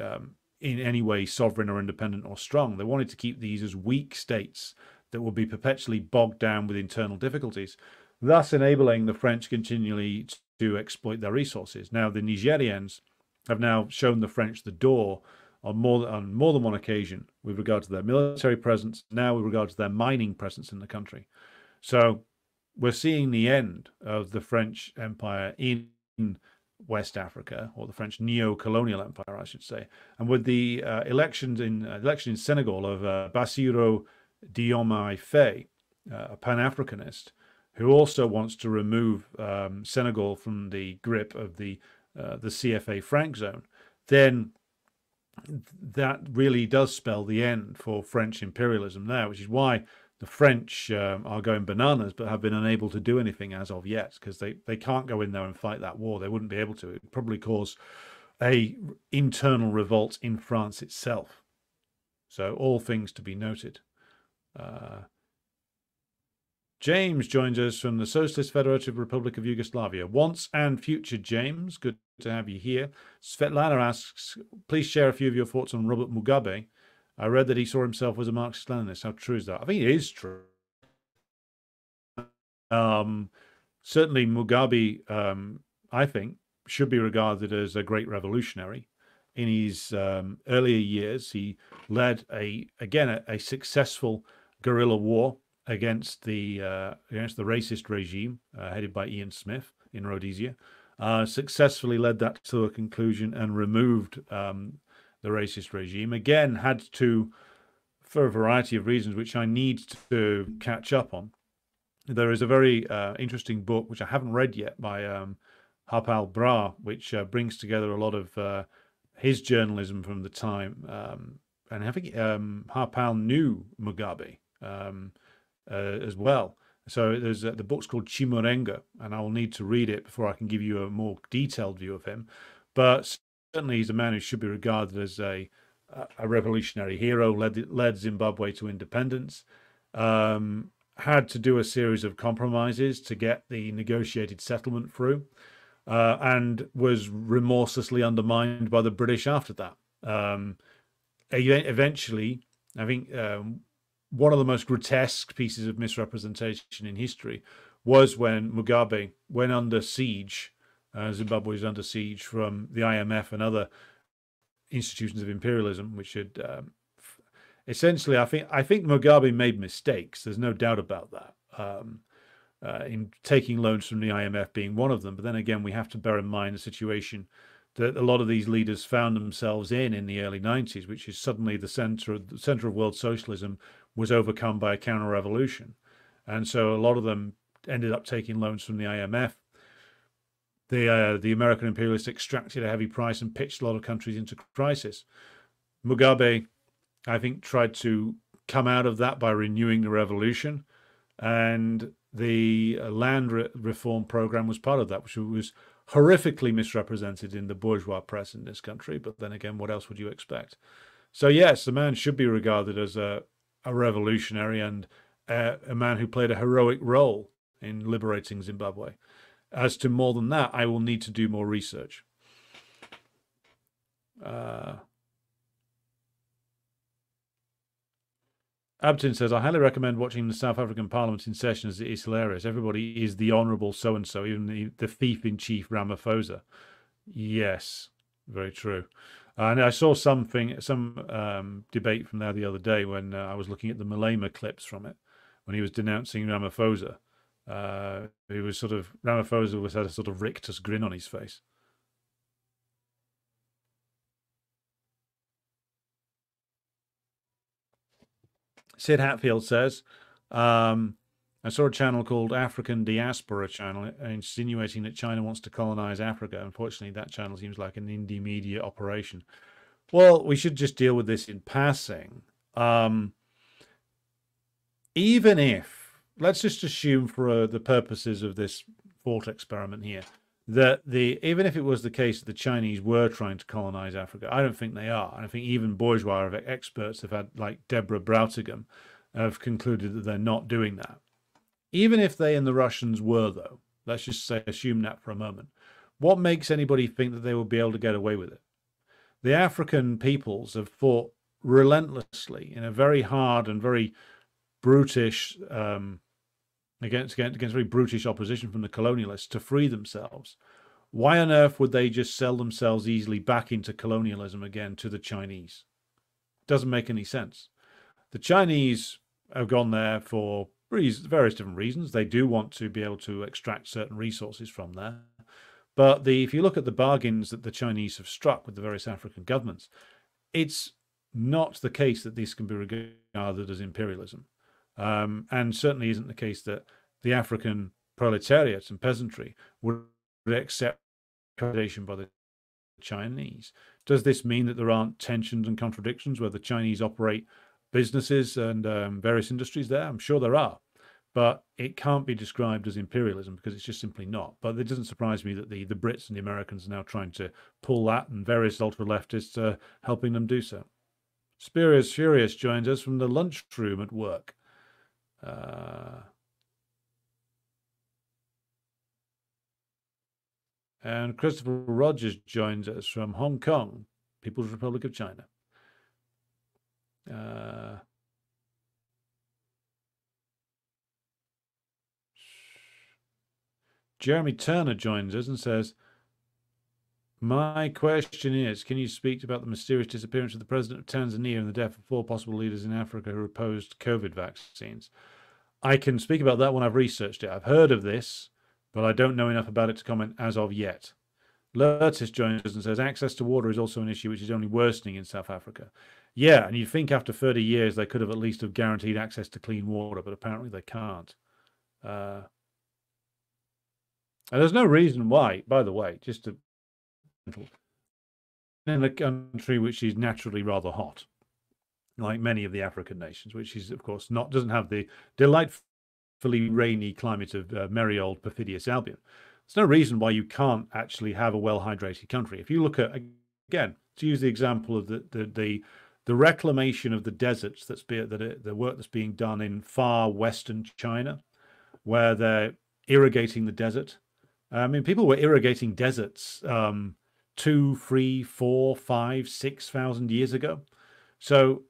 in any way sovereign or independent or strong. They wanted to keep these as weak states that will be perpetually bogged down with internal difficulties, thus enabling the French continually to exploit their resources. Now, the Nigerians have now shown the French the door on more than one occasion with regard to their military presence, now with regard to their mining presence in the country. So we're seeing the end of the French Empire in West Africa, or the French neo-colonial empire, I should say. And with the election in Senegal of Bassirou Diomaye Faye, a Pan-Africanist, who also wants to remove Senegal from the grip of the CFA franc zone, then that really does spell the end for French imperialism now, which is why the French are going bananas, but have been unable to do anything as of yet, because they can't go in there and fight that war. They wouldn't be able to. It would probably cause a internal revolt in France itself. So all things to be noted. James joins us from the Socialist Federative Republic of Yugoslavia. Once and future James, good to have you here. Svetlana asks, please share a few of your thoughts on Robert Mugabe. I read that he saw himself as a Marxist-Leninist. How true is that? I think it is true. Certainly Mugabe, I think, should be regarded as a great revolutionary. In his earlier years, he led a successful guerrilla war against the racist regime headed by Ian Smith in Rhodesia. Successfully led that to a conclusion and removed the racist regime. Again, had to, for a variety of reasons, which I need to catch up on. There is a very interesting book, which I haven't read yet, by Harpal Bra, which brings together a lot of his journalism from the time. And I think Harpal knew Mugabe as well. So there's the book's called Chimurenga, and I will need to read it before I can give you a more detailed view of him. But certainly he's a man who should be regarded as a revolutionary hero, led Zimbabwe to independence, had to do a series of compromises to get the negotiated settlement through, and was remorselessly undermined by the British after that. Eventually, I think one of the most grotesque pieces of misrepresentation in history was when Mugabe went under siege. Zimbabwe was under siege from the IMF and other institutions of imperialism, which had essentially, I think Mugabe made mistakes. There's no doubt about that. In taking loans from the IMF being one of them, but then again, we have to bear in mind the situation that a lot of these leaders found themselves in the early 90s, which is suddenly the center of world socialism was overcome by a counter-revolution. And so a lot of them ended up taking loans from the IMF. The American imperialists extracted a heavy price and pitched a lot of countries into crisis. Mugabe, I think, tried to come out of that by renewing the revolution, and the land reform program was part of that, which was horrifically misrepresented in the bourgeois press in this country. But then again, what else would you expect? So yes, the man should be regarded as a a revolutionary and a man who played a heroic role in liberating Zimbabwe. As to more than that, I will need to do more research. Abtin says, I highly recommend watching the South African Parliament in session as it is hilarious. Everybody is the honourable so-and-so, even the thief-in-chief Ramaphosa. Yes, very true. And I saw some debate from there the other day when I was looking at the Malema clips from it, when he was denouncing Ramaphosa. Ramaphosa had a sort of rictus grin on his face. Sid Hatfield says, I saw a channel called African Diaspora Channel insinuating that China wants to colonize Africa. Unfortunately, that channel seems like an indie media operation. Well, we should just deal with this in passing. Even if, let's just assume for the purposes of this thought experiment here, that even if it was the case that the Chinese were trying to colonize Africa, I don't think they are. And I think even bourgeois experts have had, like Deborah Brautigam, have concluded that they're not doing that. Even if they and the Russians were, though, let's just say, assume that for a moment, what makes anybody think that they will be able to get away with it? The African peoples have fought relentlessly in a very hard and very brutish against very brutish opposition from the colonialists to free themselves. Why on earth would they just sell themselves easily back into colonialism again to the Chinese? Doesn't make any sense. The Chinese have gone there for various different reasons. They do want to be able to extract certain resources from there. But if you look at the bargains that the Chinese have struck with the various African governments, it's not the case that this can be regarded as imperialism. And certainly isn't the case that the African proletariat and peasantry would accept colonization by the Chinese. Does this mean that there aren't tensions and contradictions where the Chinese operate businesses and various industries there? I'm sure there are, but it can't be described as imperialism because it's just simply not. But it doesn't surprise me that the Brits and the Americans are now trying to pull that, and various ultra-leftists are helping them do so. Spurious Furious joins us from the lunchroom at work. And Christopher Rogers joins us from Hong Kong, People's Republic of China. Jeremy Turner joins us and says, my question is, can you speak about the mysterious disappearance of the president of Tanzania and the death of 4 possible leaders in Africa who opposed COVID vaccines? I can speak about that when I've researched it. I've heard of this, but I don't know enough about it to comment as of yet. Lertis joins us and says, access to water is also an issue which is only worsening in South Africa. Yeah, and you'd think after 30 years they could have at least have guaranteed access to clean water, but apparently they can't. And there's no reason why, by the way, just to... in a country which is naturally rather hot, like many of the African nations, which is, of course, doesn't have the delightfully rainy climate of merry old perfidious Albion. There's no reason why you can't actually have a well-hydrated country. If you look at, again, to use the example of the reclamation of the deserts, the work that's being done in far western China, where they're irrigating the desert. I mean, people were irrigating deserts 2, 3, 4, 5, 6,000 years ago. So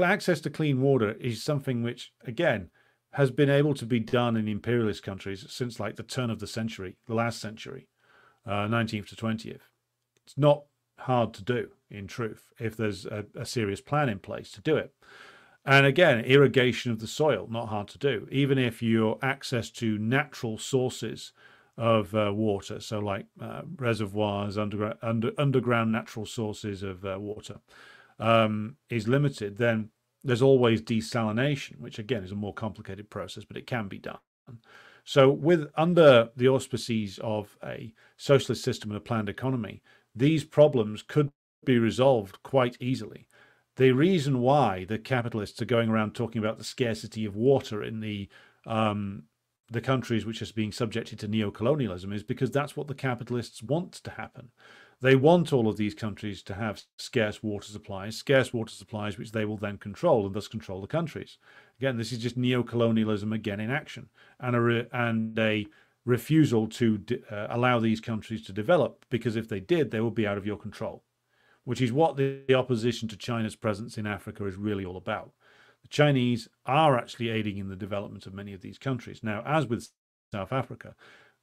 access to clean water is something which, again, has been able to be done in imperialist countries since like the turn of the century, the last century, 19th to 20th. It's not hard to do, in truth, if there's a serious plan in place to do it. And again, irrigation of the soil, not hard to do, even if your access to natural sources of water, so like reservoirs, underground natural sources of water, is limited, then there's always desalination, which again is a more complicated process, but it can be done. So under the auspices of a socialist system and a planned economy, these problems could be resolved quite easily. The reason why the capitalists are going around talking about the scarcity of water in the countries which are being subjected to neo-colonialism is because that's what the capitalists want to happen. They want all of these countries to have scarce water supplies which they will then control and thus control the countries. Again, this is just neo-colonialism again in action, and a refusal to allow these countries to develop, because if they did, they would be out of your control, which is what the opposition to China's presence in Africa is really all about. The Chinese are actually aiding in the development of many of these countries. Now, as with South Africa,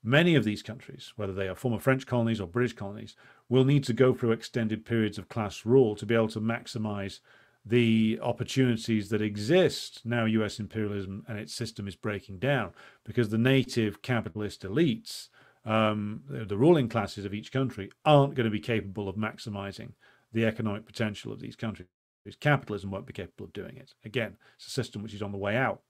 many of these countries, whether they are former French colonies or British colonies, will need to go through extended periods of class rule to be able to maximize the opportunities that exist. Now US imperialism and its system is breaking down because the native capitalist elites, the ruling classes of each country, aren't going to be capable of maximizing the economic potential of these countries. Capitalism won't be capable of doing it. Again, it's a system which is on the way out.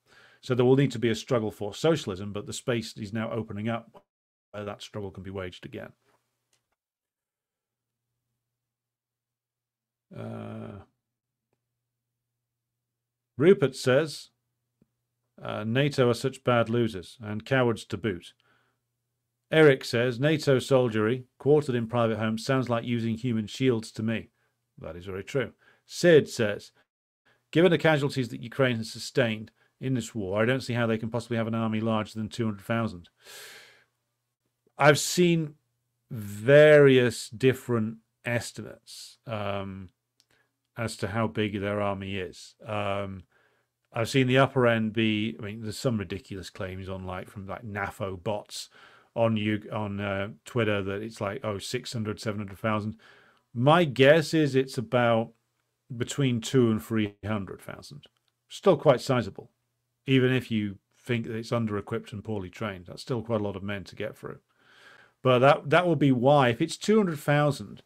So there will need to be a struggle for socialism, but the space is now opening up where that struggle can be waged again. Rupert says, NATO are such bad losers and cowards to boot. Eric says, NATO soldiery, quartered in private homes, sounds like using human shields to me. That is very true. Sid says, given the casualties that Ukraine has sustained in this war, I don't see how they can possibly have an army larger than 200,000. I've seen various different estimates as to how big their army is. I've seen the upper end be, I mean, there's some ridiculous claims on from NAFO bots on Twitter that it's 600, 700,000. My guess is it's about between 200,000 and 300,000. Still quite sizable, even if you think that it's under-equipped and poorly trained. That's still quite a lot of men to get through. But that will be why, if it's 200,000,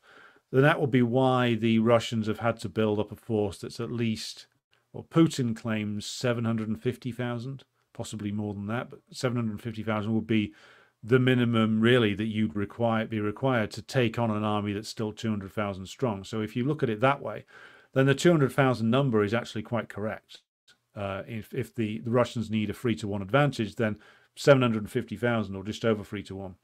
then that will be why the Russians have had to build up a force that's at least, well, Putin claims 750,000, possibly more than that, but 750,000 would be the minimum really that you'd be required to take on an army that's still 200,000 strong. So if you look at it that way, then the 200,000 number is actually quite correct. If the Russians need a 3-to-1 advantage, then 750,000 or just over 3-to-1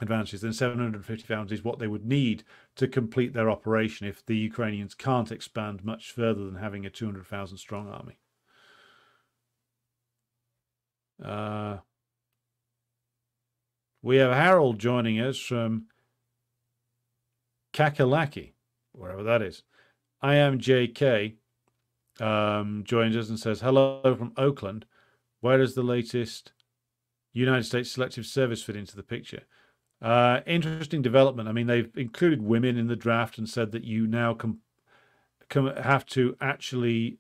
advantages, then 750,000 is what they would need to complete their operation if the Ukrainians can't expand much further than having a 200,000 strong army. We have Harold joining us from Kakalaki, wherever that is. I am JK. Joins us and says, hello from Oakland. Where does the latest United States Selective Service fit into the picture? Interesting development. I mean, they've included women in the draft and said that you now have to actually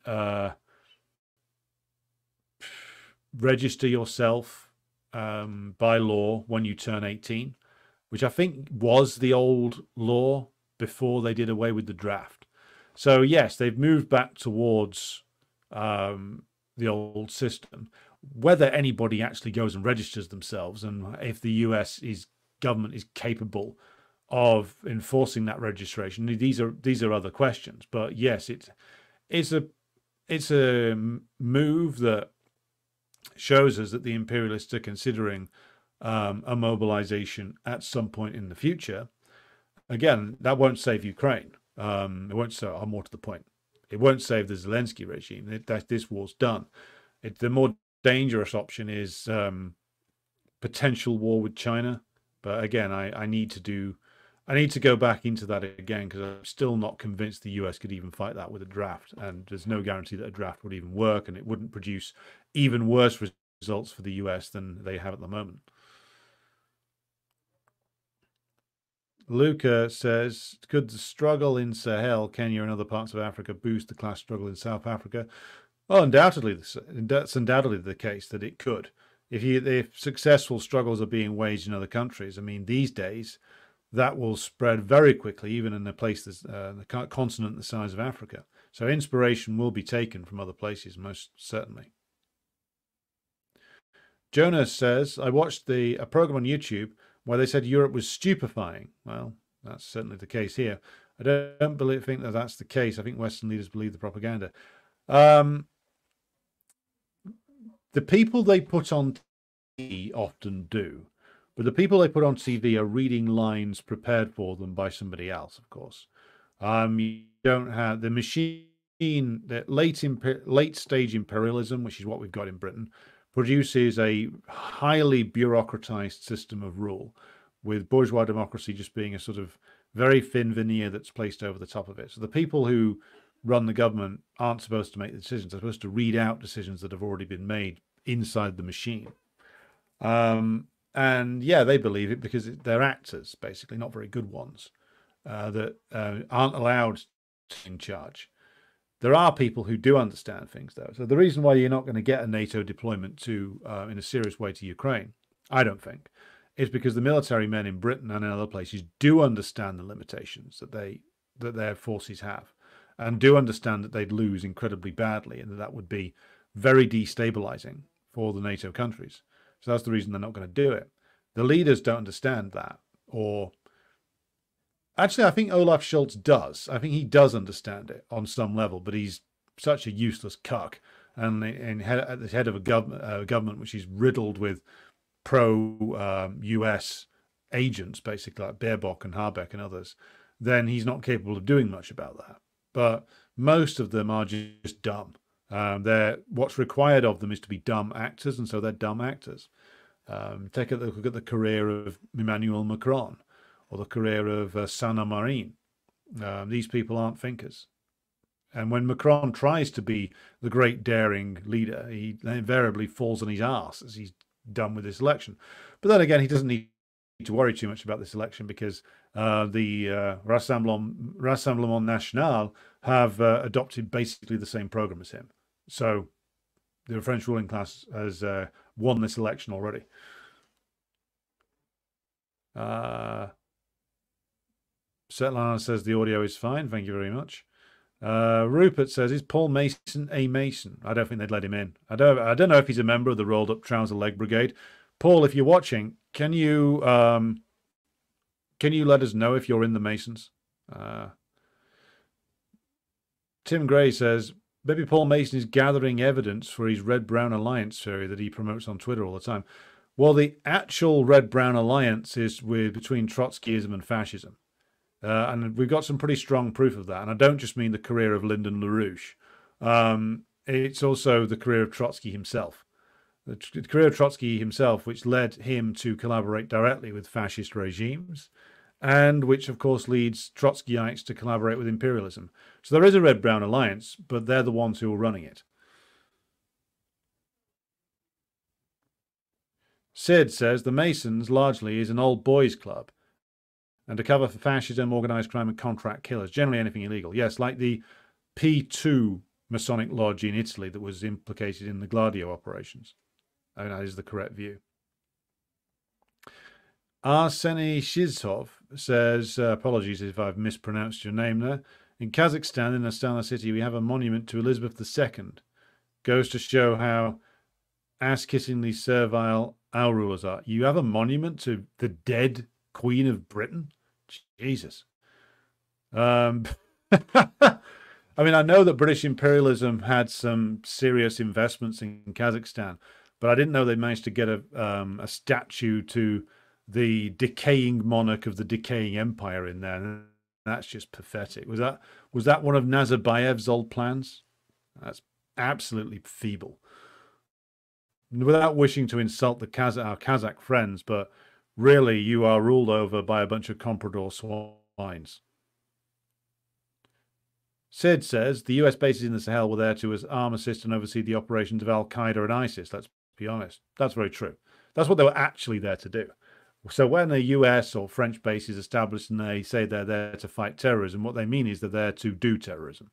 register yourself by law when you turn 18, which I think was the old law before they did away with the draft. So yes, they've moved back towards the old system. Whether anybody actually goes and registers themselves, and if the US government is capable of enforcing that registration, these are other questions. But yes, it's a move that shows us that the imperialists are considering a mobilization at some point in the future. Again, that won't save Ukraine. It won't save, more to the point, it won't save the Zelensky regime. This war's done. The more dangerous option is potential war with China. But again, I need to go back into that again, because I'm still not convinced the US could even fight that with a draft. And there's no guarantee that a draft would even work, and it wouldn't produce even worse results for the US than they have at the moment. Luca says, could the struggle in Sahel, Kenya, and other parts of Africa boost the class struggle in South Africa? Well, undoubtedly, that's undoubtedly the case that it could. If successful struggles are being waged in other countries, I mean, these days, that will spread very quickly, even in a place that's the continent the size of Africa. So inspiration will be taken from other places, most certainly. Jonas says, I watched a program on YouTube where they said Europe was stupefying. Well, that's certainly the case here. I don't think that that's the case. I think Western leaders believe the propaganda. The people they put on TV often do, But the people they put on TV are reading lines prepared for them by somebody else, of course. You don't have the machine, that late stage imperialism, which is what we've got in Britain, produces a highly bureaucratized system of rule, with bourgeois democracy just being a sort of very thin veneer that's placed over the top of it. So the people who run the government aren't supposed to make the decisions. They're supposed to read out decisions that have already been made inside the machine. And yeah, they believe it because they're actors, basically, not very good ones, that aren't allowed to be in charge. There are people who do understand things, though. So the reason why you're not going to get a NATO deployment to, in a serious way, to Ukraine, I don't think, is because the military men in Britain and in other places do understand the limitations that their forces have, and do understand that they'd lose incredibly badly, and that would be very destabilizing for the NATO countries. So that's the reason they're not going to do it. The leaders don't understand that, or actually, I think Olaf Scholz does. I think he does understand it on some level, but he's such a useless cuck, and at the head of a government which is riddled with pro-US agents, basically like Baerbock and Habeck and others, then he's not capable of doing much about that. But most of them are just dumb. What's required of them is to be dumb actors, and so they're dumb actors. Take a look at the career of Emmanuel Macron or the career of Sanna Marin. These people aren't thinkers. And when Macron tries to be the great daring leader, he invariably falls on his arse, as he's done with this election. But then again, he doesn't need to worry too much about this election, because the Rassemblement National have adopted basically the same program as him. So the French ruling class has won this election already. Setlana says the audio is fine. Thank you very much. Rupert says, is Paul Mason a Mason? I don't think they'd let him in. I don't know if he's a member of the Rolled Up Trouser Leg Brigade. Paul, if you're watching, can you let us know if you're in the Masons? Tim Gray says, maybe Paul Mason is gathering evidence for his Red-Brown Alliance theory that he promotes on Twitter all the time. Well, the actual Red-Brown Alliance is between Trotskyism and fascism. And we've got some pretty strong proof of that. And I don't just mean the career of Lyndon LaRouche. It's also the career of Trotsky himself. The career of Trotsky himself, which led him to collaborate directly with fascist regimes, and which, of course, leads Trotskyites to collaborate with imperialism. So there is a Red-Brown Alliance, but they're the ones who are running it. Sid says the Masons largely is an old boys club and a cover for fascism, organised crime and contract killers, generally anything illegal. Yes, like the P2 Masonic Lodge in Italy that was implicated in the Gladio operations. I mean, that is the correct view. Arseny Shizhov says, apologies if I've mispronounced your name there. In Kazakhstan, in Astana city, we have a monument to Elizabeth II. Goes to show how ass-kissingly servile our rulers are. You have a monument to the dead Queen of Britain? Jesus. I mean, I know that British imperialism had some serious investments in Kazakhstan, but I didn't know they managed to get a statue to the decaying monarch of the decaying empire in there. That's just pathetic. Was that one of Nazarbayev's old plans? That's absolutely feeble. Without wishing to insult our Kazakh friends, but really you are ruled over by a bunch of comprador swines. Sid says the US bases in the Sahel were there to arm, assist, and oversee the operations of Al-Qaeda and ISIS. Let's be honest. That's very true. That's what they were actually there to do. So when the US or French base is established and they say they're there to fight terrorism, what they mean is they're there to do terrorism.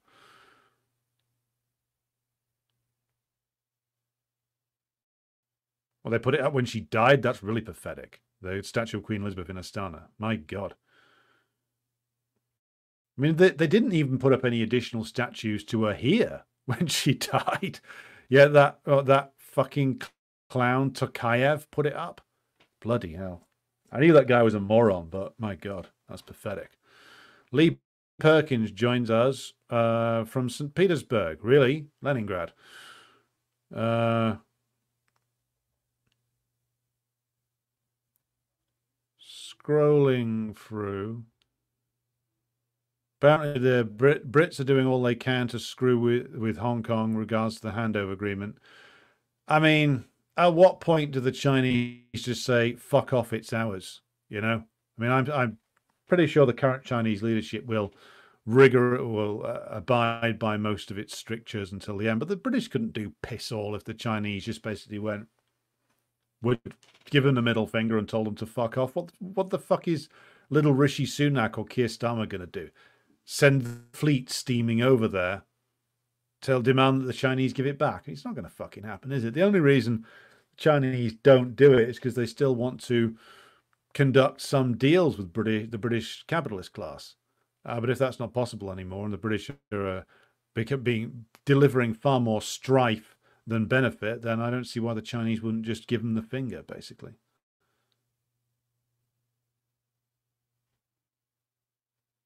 Well, they put it up when she died. That's really pathetic. The statue of Queen Elizabeth in Astana. My God. I mean, they didn't even put up any additional statues to her here when she died. Yeah, that fucking clown Tokayev put it up. Bloody hell. I knew that guy was a moron, but my God, that's pathetic. Lee Perkins joins us from St. Petersburg. Really? Leningrad. scrolling through. Apparently, the Brits are doing all they can to screw with Hong Kong regards to the handover agreement. I mean, at what point do the Chinese just say, fuck off, it's ours? You know? I mean, I'm pretty sure the current Chinese leadership will abide by most of its strictures until the end. But the British couldn't do piss all if the Chinese just basically would give them the middle finger and told them to fuck off. What the fuck is little Rishi Sunak or Keir Starmer going to do? Send the fleet steaming over there to demand that the Chinese give it back? It's not going to fucking happen, is it? The only reason the Chinese don't do it is because they still want to conduct some deals with the British capitalist class. But if that's not possible anymore, and the British are delivering far more strife than benefit, then I don't see why the Chinese wouldn't just give them the finger, basically.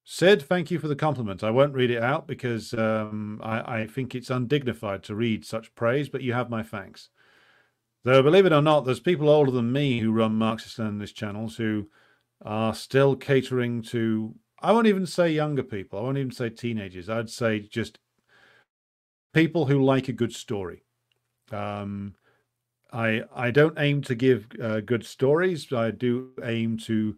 Sid, thank you for the compliment. I won't read it out because I think it's undignified to read such praise, but you have my thanks. Though, believe it or not, there's people older than me who run Marxist-Leninist channels who are still catering to, I won't even say younger people, I won't even say teenagers, I'd say just people who like a good story. I don't aim to give good stories. I do aim to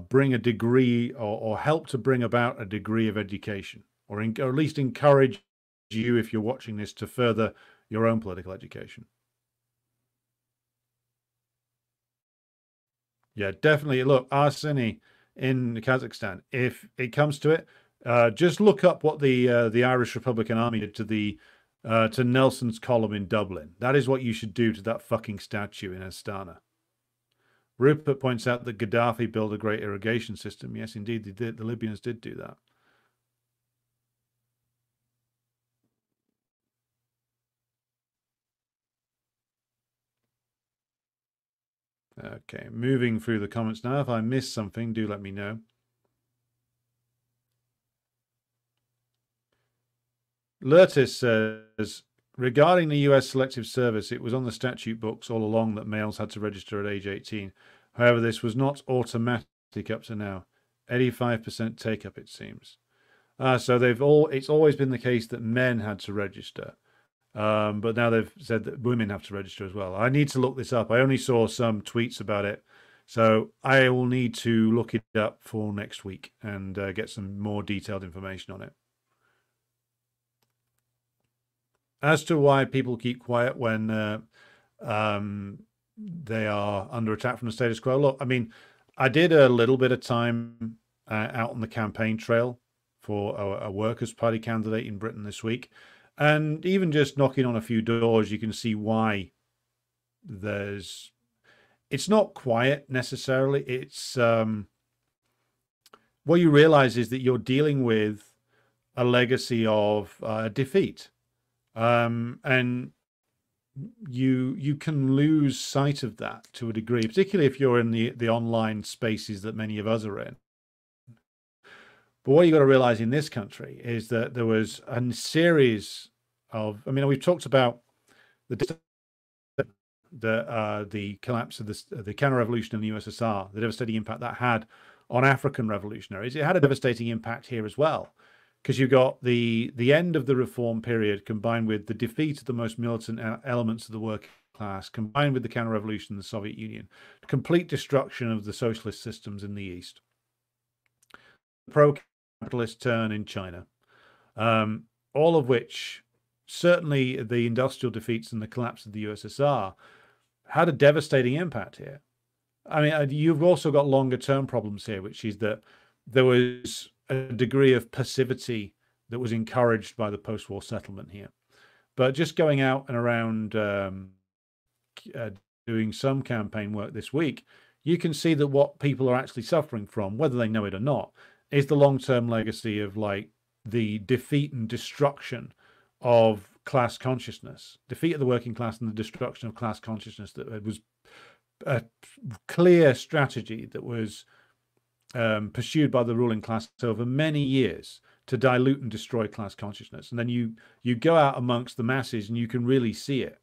bring a degree or help to bring about a degree of education, or at least encourage you, if you're watching this, to further your own political education. Yeah, definitely. Look, Arseni in Kazakhstan, if it comes to it, just look up what the Irish Republican Army did to Nelson's column in Dublin. That is what you should do to that fucking statue in Astana. Rupert points out that Gaddafi built a great irrigation system. Yes, indeed, they did. The Libyans did do that. Okay, moving through the comments now. If I missed something, do let me know. Lurtis says, regarding the US Selective Service, it was on the statute books all along that males had to register at age 18. However, this was not automatic up to now. 85% take-up, it seems. So it's always been the case that men had to register. But now they've said that women have to register as well. I need to look this up. I only saw some tweets about it. So I will need to look it up for next week and get some more detailed information on it. As to why people keep quiet when they are under attack from the status quo, look, I mean, I did a little bit of time out on the campaign trail for a Workers' Party candidate in Britain this week. And even just knocking on a few doors, you can see why it's not quiet necessarily. It's what you realize is that you're dealing with a legacy of defeat. And you can lose sight of that to a degree, particularly if you're in the online spaces that many of us are in. But what you got to realize in this country is that there was a series of, I mean, we've talked about the collapse of the counter-revolution in the USSR, the devastating impact that had on African revolutionaries. It had a devastating impact here as well, because you got the end of the reform period combined with the defeat of the most militant elements of the working class, combined with the counter-revolution in the Soviet Union, complete destruction of the socialist systems in the East, pro-capitalist turn in China, all of which, certainly the industrial defeats and the collapse of the USSR, had a devastating impact here. I mean, you've also got longer-term problems here, which is that there was a degree of passivity that was encouraged by the post-war settlement here. But just going out and around doing some campaign work this week, you can see that what people are actually suffering from, whether they know it or not, is the long-term legacy of like the defeat and destruction of class consciousness, defeat of the working class and the destruction of class consciousness. That was a clear strategy that was pursued by the ruling class over many years to dilute and destroy class consciousness. And then you go out amongst the masses and you can really see it,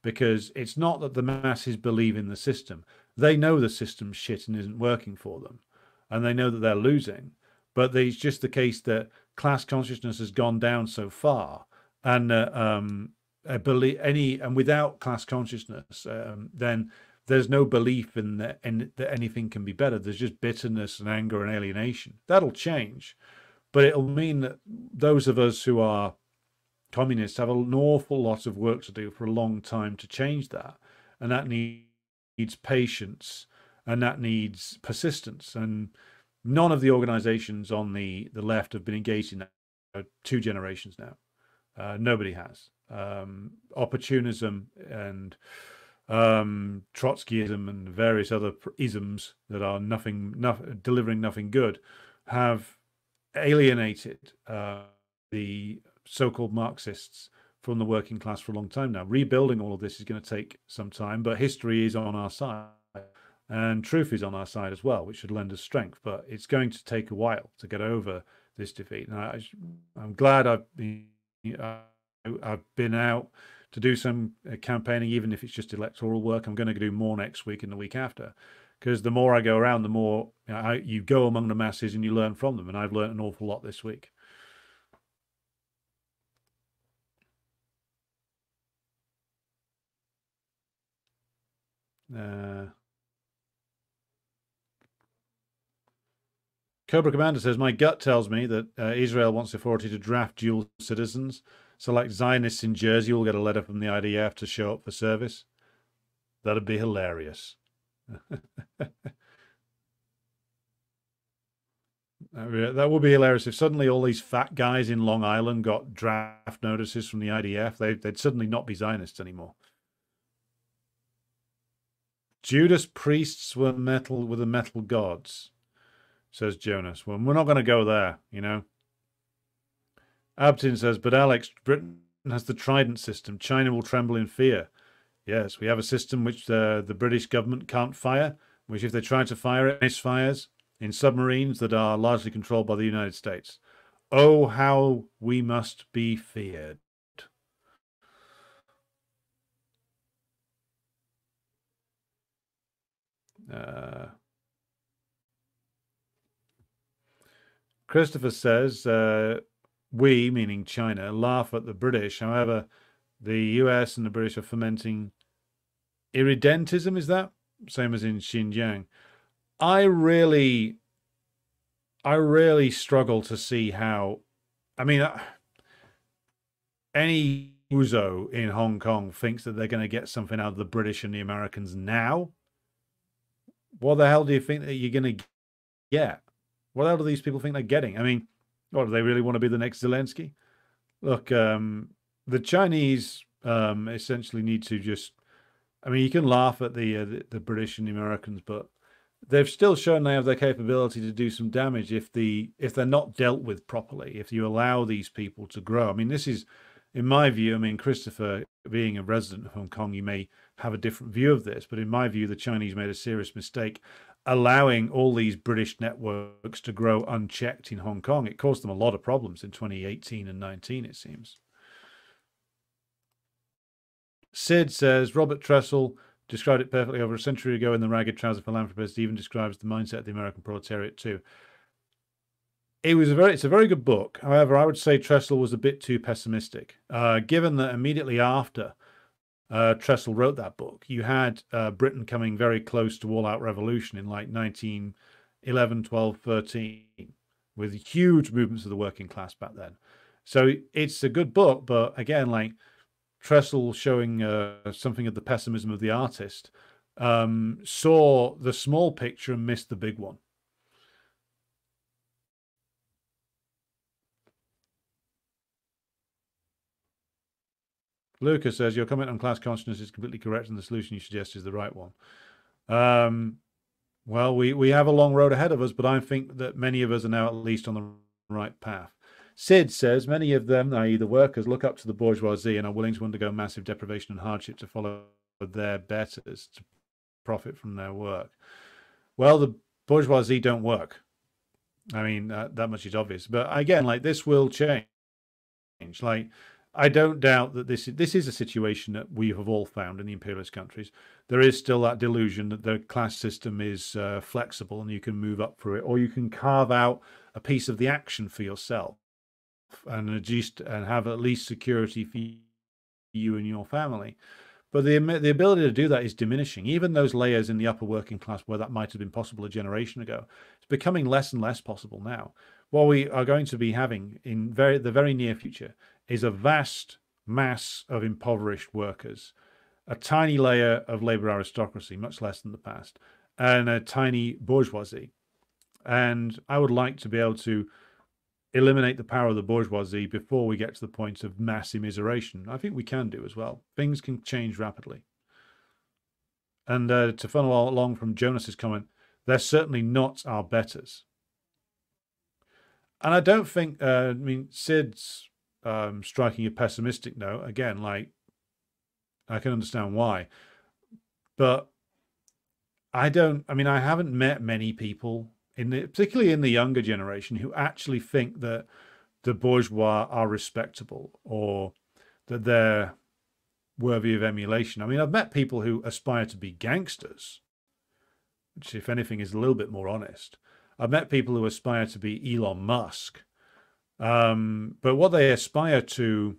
because it's not that the masses believe in the system. They know the system's shit and isn't working for them, and they know that they're losing. But it's just the case that class consciousness has gone down so far, and and without class consciousness, then there's no belief in that anything can be better. There's just bitterness and anger and alienation. That'll change, but it'll mean that those of us who are communists have an awful lot of work to do for a long time to change that, and that needs patience, and that needs persistence. And none of the organizations on the left have been engaged in that 2 generations now. Nobody has. Opportunism and Trotskyism and various other isms that are delivering nothing good have alienated the so-called Marxists from the working class for a long time now. Rebuilding all of this is going to take some time, but history is on our side and truth is on our side as well, which should lend us strength. But it's going to take a while to get over this defeat. And I'm glad I've been out to do some campaigning, even if it's just electoral work. I'm going to do more next week and the week after, because the more I go around, the more you go among the masses and you learn from them. And I've learned an awful lot this week. Cobra Commander says, my gut tells me that Israel wants authority to draft dual citizens. So like Zionists in Jersey will get a letter from the IDF to show up for service. That'd be hilarious. That would be hilarious if suddenly all these fat guys in Long Island got draft notices from the IDF. They'd suddenly not be Zionists anymore. Judas priests were the metal gods, says Jonas. Well, we're not going to go there, you know. Abtin says, but Alex, Britain has the Trident system. China will tremble in fear. Yes, we have a system which the British government can't fire, which if they try to fire it, misfires in submarines that are largely controlled by the United States. Oh, how we must be feared. Christopher says, we, meaning China, laugh at the British. However, the US and the British are fomenting irredentism, is that? Same as in Xinjiang. I really struggle to see how, I mean, any Uzo in Hong Kong thinks that they're going to get something out of the British and the Americans now. What the hell do you think that you're going to get? What the hell do these people think they're getting? I mean, what, do they really want to be the next Zelensky? Look, the Chinese essentially need to just, I mean, you can laugh at the British and the Americans, but they've still shown they have the capability to do some damage if they're not dealt with properly, if you allow these people to grow. I mean, this is, in my view, I mean, Christopher, being a resident of Hong Kong, you may have a different view of this, but in my view, the Chinese made a serious mistake allowing all these British networks to grow unchecked in Hong Kong. It caused them a lot of problems in 2018 and 19, it seems. Sid says, Robert Tressel described it perfectly over a century ago in The Ragged Trouser Philanthropist. He even describes the mindset of the American proletariat too. It's a very good book. However, I would say Tressel was a bit too pessimistic, given that immediately after Tressel wrote that book, you had Britain coming very close to all-out revolution in like 1911, 12, 13, with huge movements of the working class back then. So it's a good book, but again, like Tressel showing something of the pessimism of the artist, saw the small picture and missed the big one. Lucas says, your comment on class consciousness is completely correct and the solution you suggest is the right one. Well, we have a long road ahead of us, but I think that many of us are now at least on the right path. Sid says, many of them, i.e. the workers, look up to the bourgeoisie and are willing to undergo massive deprivation and hardship to follow their betters to profit from their work. Well, the bourgeoisie don't work. I mean, that much is obvious. But again, like, this will change. Like, I don't doubt that this is a situation that we have all found in the imperialist countries. There is still that delusion that the class system is flexible and you can move up through it, or you can carve out a piece of the action for yourself and have at least security for you and your family. But the ability to do that is diminishing. Even those layers in the upper working class where that might have been possible a generation ago, it's becoming less and less possible now. What we are going to be having in the very near future is a vast mass of impoverished workers, a tiny layer of labor aristocracy, much less than the past, and a tiny bourgeoisie. And I would like to be able to eliminate the power of the bourgeoisie before we get to the point of mass immiseration. I think we can do as well. Things can change rapidly. And to follow along from Jonas's comment, they're certainly not our betters. And I don't think, I mean, Sid's striking a pessimistic note. Again, like, I can understand why. But I haven't met many people, particularly in the younger generation, who actually think that the bourgeois are respectable or that they're worthy of emulation. I mean, I've met people who aspire to be gangsters, which, if anything, is a little bit more honest. I've met people who aspire to be Elon Musk. But what they aspire to,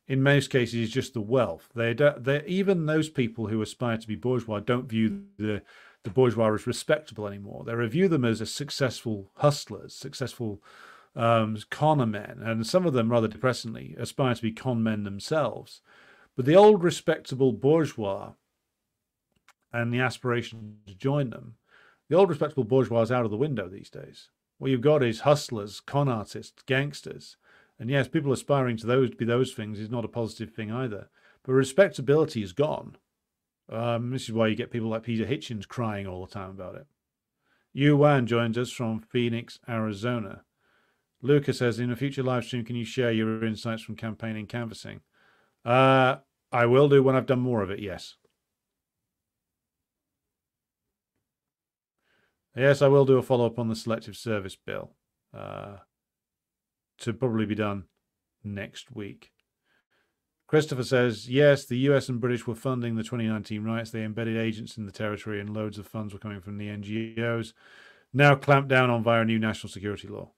in most cases, is just the wealth. Even those people who aspire to be bourgeois don't view the bourgeois as respectable anymore. They view them as successful hustlers, successful conner men, and some of them, rather depressingly, aspire to be con men themselves. But the old respectable bourgeois and the aspiration to join them, the old respectable bourgeois is out of the window these days. What you've got is hustlers, con artists, gangsters. And yes, people aspiring to be those things is not a positive thing either. But respectability is gone. This is why you get people like Peter Hitchens crying all the time about it. Yu Wan joins us from Phoenix, Arizona. Lucas says, in a future live stream, can you share your insights from campaigning canvassing? I will do when I've done more of it, yes. Yes, I will do a follow-up on the selective service bill to probably be done next week. Christopher says, yes, the US and British were funding the 2019 riots. They embedded agents in the territory and loads of funds were coming from the NGOs. Now clamped down on via a new national security law.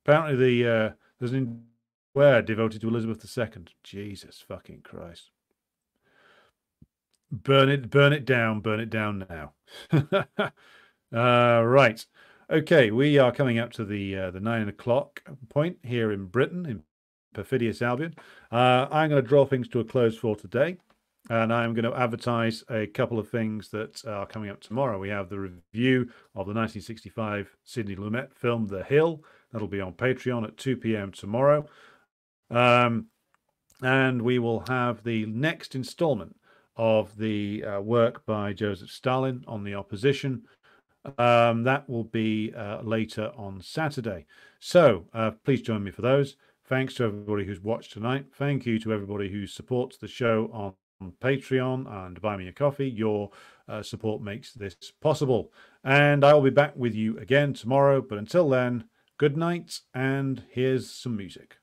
Apparently there's an inquire devoted to Elizabeth II. Jesus fucking Christ. Burn it down now. Right. Okay, we are coming up to the 9 o'clock point here in Britain, in Perfidious Albion. I'm going to draw things to a close for today, and I'm going to advertise a couple of things that are coming up tomorrow. We have the review of the 1965 Sidney Lumet film, The Hill. That'll be on Patreon at 2 p.m. tomorrow. And we will have the next installment of the work by Joseph Stalin on the opposition. That will be later on Saturday. So please join me for those. Thanks to everybody who's watched tonight. Thank you to everybody who supports the show on Patreon and Buy Me a Coffee. Your support makes this possible. And I will be back with you again tomorrow. But until then, good night, and here's some music.